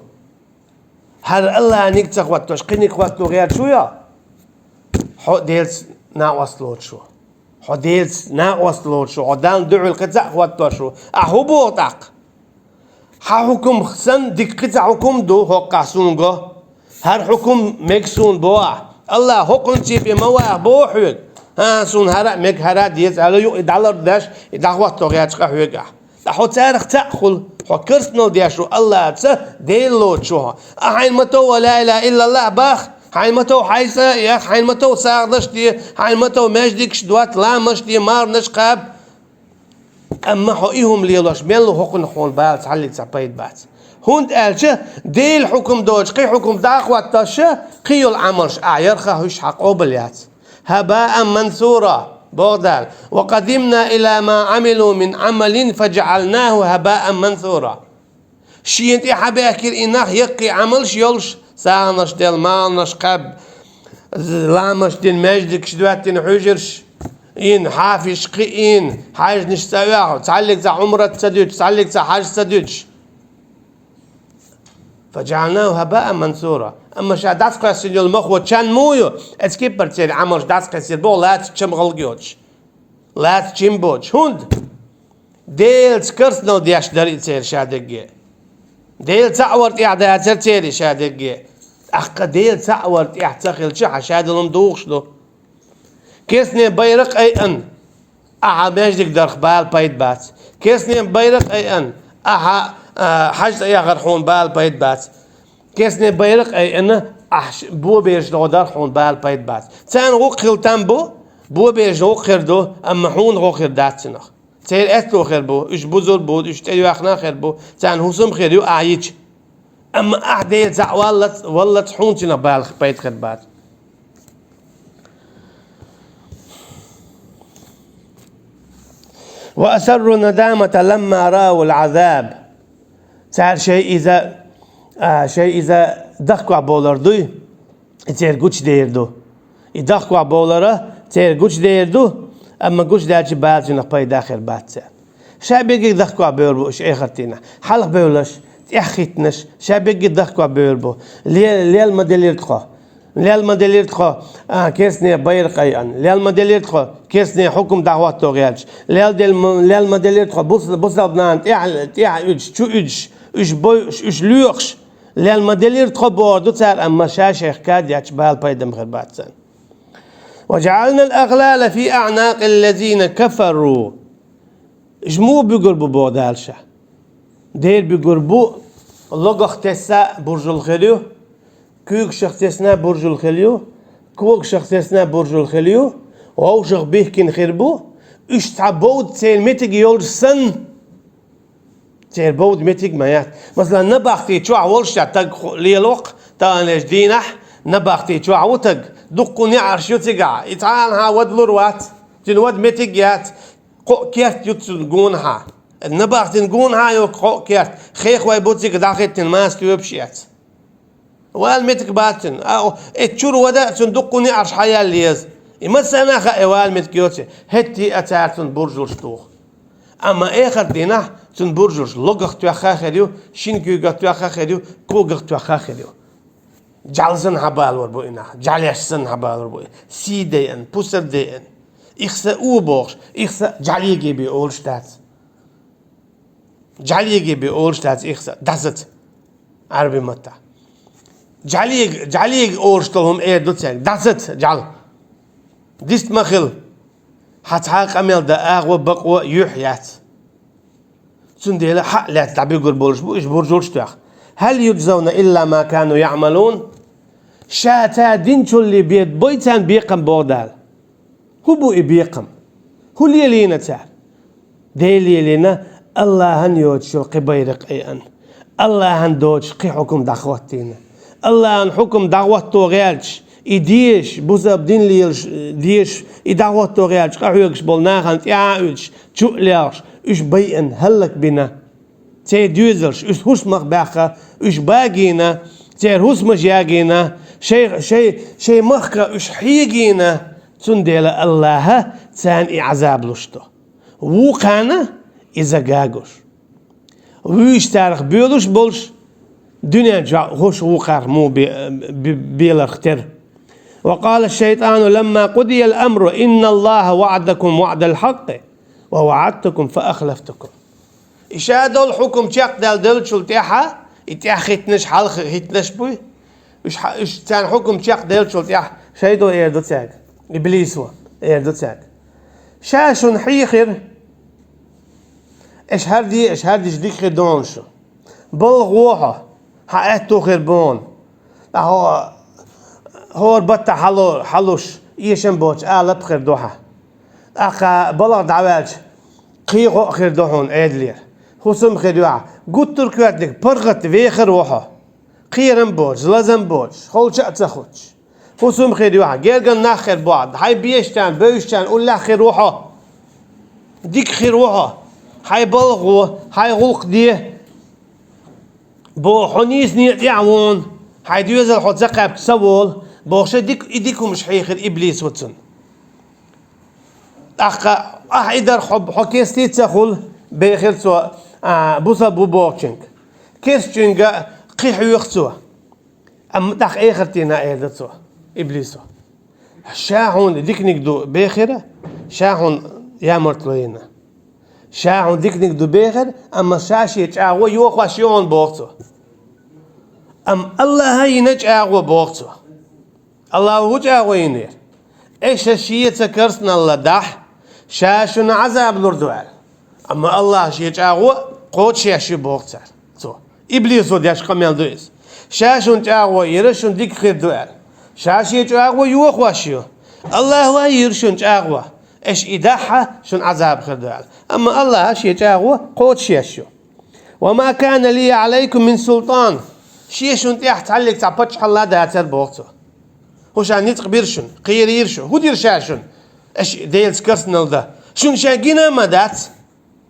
هل الله نيك تخواتوش قينيك خواتو غير شويا حو ديلز ناق وصلوت شو حو ديلز ناق وصلوت شو عدان دعو القطع خواتو شو أحو بوطاق حكم خسن ديك قطع حكم دو هو قاسونغو هر حكم مكسون بوا الله حكم تيبي مواه بوحوك سون هرا مك هرا ديت على يو دولار داش دعوة توقيات قهوة دحو تاريخ تأخذ حكرسنال ديشو الله تس ديلو شو حين متو ولا إله إلا الله باخ حين متو حيس يا حين متو ساعدش دي حين متو مجدكش دوات لا مش دي مار نشقاب أما حقيهم ليلوش ملو حكم حول بالت على تبيت بات هند قالش ديل حكم دوج قي حكم دعوة تش قيل عمرش أعيرخه هش حقوبليات هباء منثورا بغدال وقدمنا إلى ما عملوا من عمل فجعلناه هباء منثورا شينت حباكر إنه يقي عملش يلش سانش ديل مالنش قب لامش دين مجدك شدواتين حجرش إن حافش قئين حاج نشتاواه تعلق ذا عمرة تسدوج تعلق ذا حاج تسدوج فجعلناه هباء منثورا أما شا داس قاسين المخ وشان مويو اسكيب برتير عمرش داس قاسين بو لا تشم غلقيوش لا تشم بوش هند ديل سكرسنو دياش داري تسير شادقية ديل تعورت إعداد ترتيري شادقية أخ ديل تعورت إعتقل شح شادلهم دوغشلو كيسني بيرق أي أن أها مجدك درخبال بايد بات كيسني بيرق أي أن أها حاجة يا غرحون بال بايد بات كيسني بيرق أي أنه بو بيرج لغدار حون بال بايد بات تان غوق خلتان بو بيرج غوق خردو أما حون غوق خردات سنخ تير أتلو خير بو إش بوزر بود إش تيريو أخنا خير بو تان هوسم خيريو أعيج أما أحدي زع والله حون سنخ بال بايد خرد بات وأسروا الندامة لما رأوا العذاب تعال شيء إذا دخوا بولردو تير قوش ديردو يدخوا بولره تير قوش ديردو أما قوش دارش بالجنا باي داخل باتسا شابيك دخوا بيربو إيش آخرتنا حلق بيولش تأخيتنش شابيك دخوا بيربو ليال مدلير تخو ليال مدلير تخو كيسني بيرقيان ليال مدلير تخو كيسني حكم دعوة توغيالش ليال مدلير تخو بص لبنان تعال شو إيش بوي إيش ليوخش لأن مدلير تخبردو تار أما شاشة كاد يعتبال بايدم خرباتسن وجعلنا الأغلال في أعناق الذين كفروا جمو بيقربوا بودالشة دير بيقربوا لغخ تسا برج الخليو كوك شخصنا برج الخليو كوك شخصنا برج الخليو وهو شخ بيحكي خربو إيش تعبود سيلمتك يولج سن تير بود متيك مايات مثلا نبختي شو عولش تاق ليلوق تا نجدينح نبختي شو عوتق دقني عرشو تقع يتعال ها ود لروات تنود متيك يات قو كيات يتنقونها نبختي نقونها يو قو كيات خيخ ويبوتيك داخل تنماس كيوبشيات والمتك باتن او اتشور ودا تندقني عرش حيال ليز يمسنا خا والمتك يوتي هتي اتارتن برجل شتوخ أما آخر دينا تون برجوش لغخ توخا خديو شينكيو توخا خديو كوغخ توخا خديو جالزن حبال وربو إنا جاليشسن حبال وربو سيدين بوسر دين إخسا أوبوش إخسا جاليجي بي أولشتات جاليجي بي أولشتات إخسا دازت عربي متى جاليج أولشتلهم إيه دوتسان دازت جال ديست مخل حتحاق أميل دا أغوى بقوى يحيات سنديلا حق لا تعبير بولش بو إيش برجولش تاخ هل يجزون إلا ما كانوا يعملون شاتا دينشو اللي بيد بويتان بيقم بودال هو بو بيقم هو اللي لينا تاع ديلي لنا الله هن يوتشو قبيرق اي ان الله هن دوتش قي حكم دعوتينا الله هن حكم دعوتو غيالش إديش بوزاب دين ليلش ديش إدعوتو غيالش قاعوكش بولناخن تياعوش تشؤليش إش بيئن هلك بنا تي دوزلش إش هسمخ باقا إش باقينا تي هسمش ياقينا شي مخكا إش حيقينا تنديلا الله تان إعزاب لشتو وقانا إذا قاقوش ويش تاريخ بيولوش بولش دنيا جا هوش وقار مو بيلختر وقال الشيطان لما قضي الأمر إن الله وعدكم وعد الحق ووعدتكم فأخلفتكم إشادوا الحكم تشاق دل شلتيحة إتياح هتنش حلق هتنش بوي إش تان حكم تشاق دل شلتيحة شايدو إيردو تاك إبليسوا إيردو تاك شاشون حيخر إش هردي جديك خدونشو بلغوها حقاتو خربون هو البطة حلوش يشن بوش آلب خردوها أخا بلغ دعوالش قيقو خردوهون أدلير خصم خردوها قد تركواتك برغت ويخر وحا قيرن بوش لازم بوش خولش أتسخوش خصم خردوها جيرغن ناخر بعض هاي بيشتان بيشتان أولا خير وحا ديك خير وحا هاي بلغو هاي غلق ديه بو حنيس نيت يعوون هاي ديوزل حد زقاب تسول بوخشة ديكو مش حيخر إبليس وتسن أخا إدار حكيستي تسخل بيخير سوا بوسا بوبوكشنك كيستشنجا قيحو يخسوا أم تاخ إيخرتينا إيدا سوا إبليس شاحون ديك نقدو بيخيرة شاحون يا مرتلوينا شاحون ديك نقدو بيخير أما شاشي يتعاوى يوخوا شيون بوغتو أم الله هاي نجعوا بوغتو الله هو جاوى ينير إيش الشيء تكرسنا الله دح شاشون عذاب نردوال أما الله شيء جاوى قوت شاشي بوغتو تو إبليس ودياش قميل دويس شاشون جاوى يرشون ديك خير دوال شاشي جاوى يوخوا شيو الله هو يرشون جاوى إيش إداحة شون عذاب خير دوال أما الله شيء جاوى قوت شاشو وما كان لي عليكم من سلطان شيء شون تحت عليك تعبتش الله ده أتر بوقته هوش عن يتق بيرشون قير يرشون هو دير شاشون إيش ديلز كرسنال ده شون شاقينا ما دات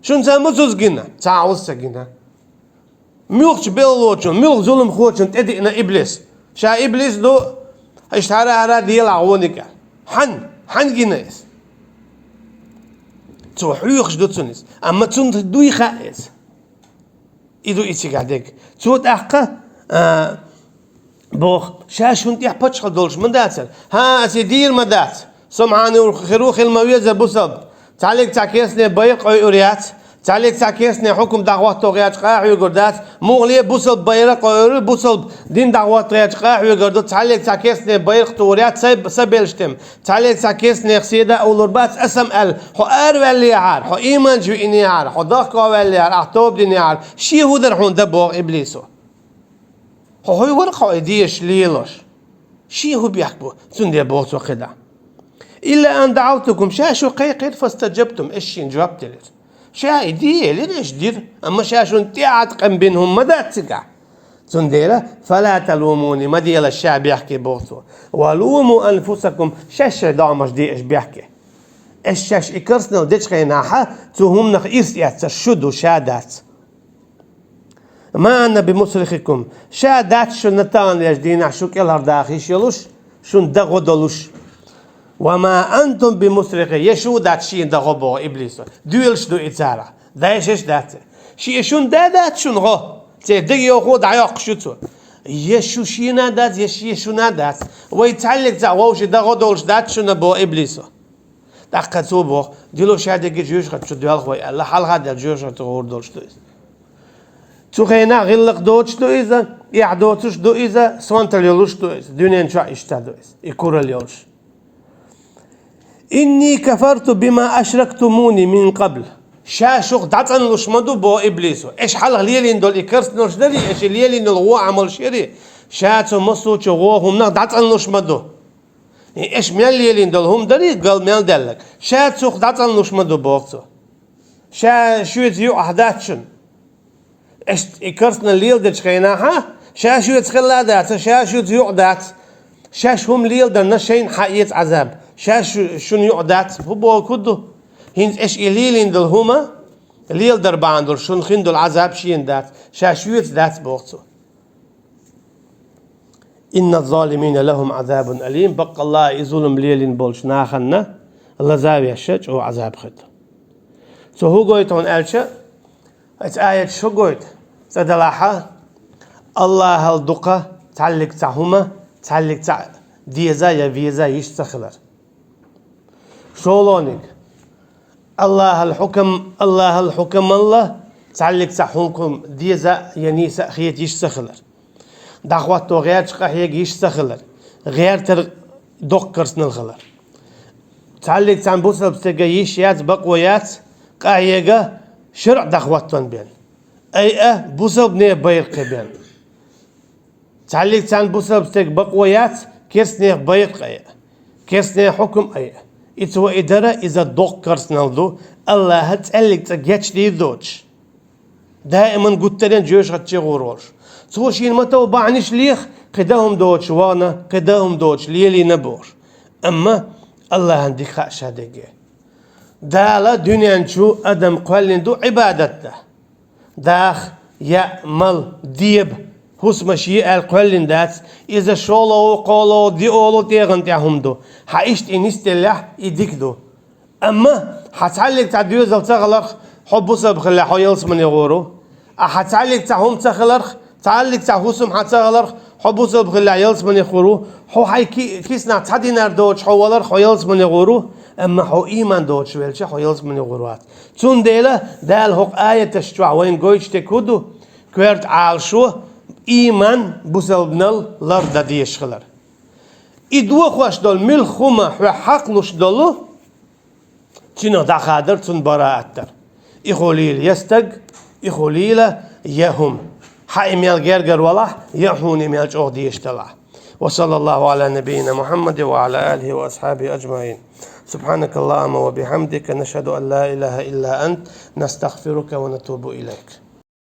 شون زاموزوز جينا تعاوز جينا ملخش بيلوتشون ملخ ظلم خوتشون تدينا إبليس شا إبليس دو اشتهر هذا ديال عوونك حن جيناس تو حيوخش دو تونس أما تون دوي خائز إدو إيش قاعدك تو تحقق بوخ شاشون تيح بتش خدولش من داتر ها سيدير مدات سمعاني وخروخ المويزة بوصل تعليق تعكيسني بيق أوريات تعليق تعكيسني حكم دعوات طغيات قاعي وقردات مغلي بوصل بيرق أوري بوصل دين دعوات طغيات قاعي وقردات تعليق تعكيسني بيرق طوريات سبيلشتم تعليق تعكيسني خسيدة أولوربات اسم ال حو واللي عار حو إيمان جو إني عار حو ضاقة واللي عار أحتوب ديني عار شي هو درحون دبوغ إبليسو هو ورقة إديش ليلوش شي هو بيحكوا سندي بوغتو قدا إلا أن دعوتكم شاشو قيقر فاستجبتم إيش جوابت لي شا إديه ليش دير أما شاشو انتعاد قم بينهم مدى تقع سنديرة فلا تلوموني ما ديال الشعب يحكي بوغتو ولوموا أنفسكم شاش دامش دي إيش بيحكي الشاش إكرسنا وديش خيناحا توهم نخ إرسيات الشدو شادات ما أنا بمصرخكم شادات شو نتان ليجدين شو كل هرداخيش يلوش شو ندغدلوش وما أنتم بمصرخي يشو دات شي ندغبو إبليس دويلش دو إتسارة دايشش دات شي شون دات شون غو تدقي يوخو دعيوق شوتو يشو شي نادات يشو نادات ويتعلق تعووش دغدلش دات شو نبو إبليس دقتو بو ديلو شادقي جيوش خدشو ديال خوي الله حال غادي جيوش تغور دولش دويس تخينا غلق دوتش دو إذا يعدوتش دو إذا سوانتر يلوش دو إذا دنيا نشاء إشتا دو إذا يكور اليوش إني كفرت بما أشركتموني من قبل شاشوق دعتن لوش مدو بو إبليسو إيش حلق ليلين دول إكرس نوش داري إيش ليلين دول غوا عمل شيري شاتو مصوش غوهم نق دعتن لوش مدو إيش ميال ليلين دول هم داري قال ميال دلك شاتوق دعتن لوش مدو بوقتو شو يتيو أحداتشن إكرسنا الليل دش خيناها شو يتخلى دات شو يتيو دات هم ليل دنا شين حقيقة عذاب شو يقدات هو كده هين إيش إليلين دل هما ليل دربان دل شون خين دل عذاب شين دات شو يتدات بوقته إن الظالمين لهم عذاب أليم بق الله يظلم ليلين بولش ناخنا الله زاوية الشج أو عذاب خد هو قويت هون ألشة آية شو قويت سدلاحة الله الدقة تعلق تعهما تعلق تع ديزا يا فيزا يشتخلر شولونك الله الحكم الله تعلق تعهمكم ديزا ينيسا خيت يشتخلر دعوات غير شقيق يشتخلر غير تر دقرس نلخلر تعلق تعن بوسل بتجيش يات بقويات قايقة شرع دعواتن بين أي بوسل بني بيرق بين تعلق تعن بوسل بتج بقويات كيسني بيرق أي كيسني حكم أي إتو إدارة إذا دقرس نلدو الله تعلق تجيش دي دوتش دائما قلت لين جيش هتشغورش توشين متى بعنيش ليخ قدهم دوتش وانا قدهم دوتش ليلي نبور أما الله عندك خاش هدقه دالا دنيا نشو أدم قوالين دو عبادته داخ يأمل ديب هس مشي القوالين دات إذا شولو قولو دي أولو تيغن تيهم دو حايشت إنستلح يديك دو أما حتعلق تعديوز التغلق حبو سبخلا حيلس من يغورو حتعلق تعهم تغلق تعلق تعهوسم حتغلق حبو سبخلا يلس من يغورو حو حي كيسنا تعدي نردوش حوالر حيلس من يغورو أما حو إيمان دوتش ويلش حيلس من يغوروات تون ديلا دال حق آية تشتوع وين قويش تكودو كويرت عالشو إيمان بوسلبنال لرد ديش خلر إدوه خوش دول ملخوما حقلوش دولو تنو دا خادر تون براءتر إخوليل يستق إخوليل يهم حي ميال غير والله يحوني ميال جوه ديش تلع وصلى الله على نبينا محمد وعلى آله وأصحابه أجمعين سبحانك اللهم وبحمدك نشهد أن لا إله إلا أنت نستغفرك ونتوب إليك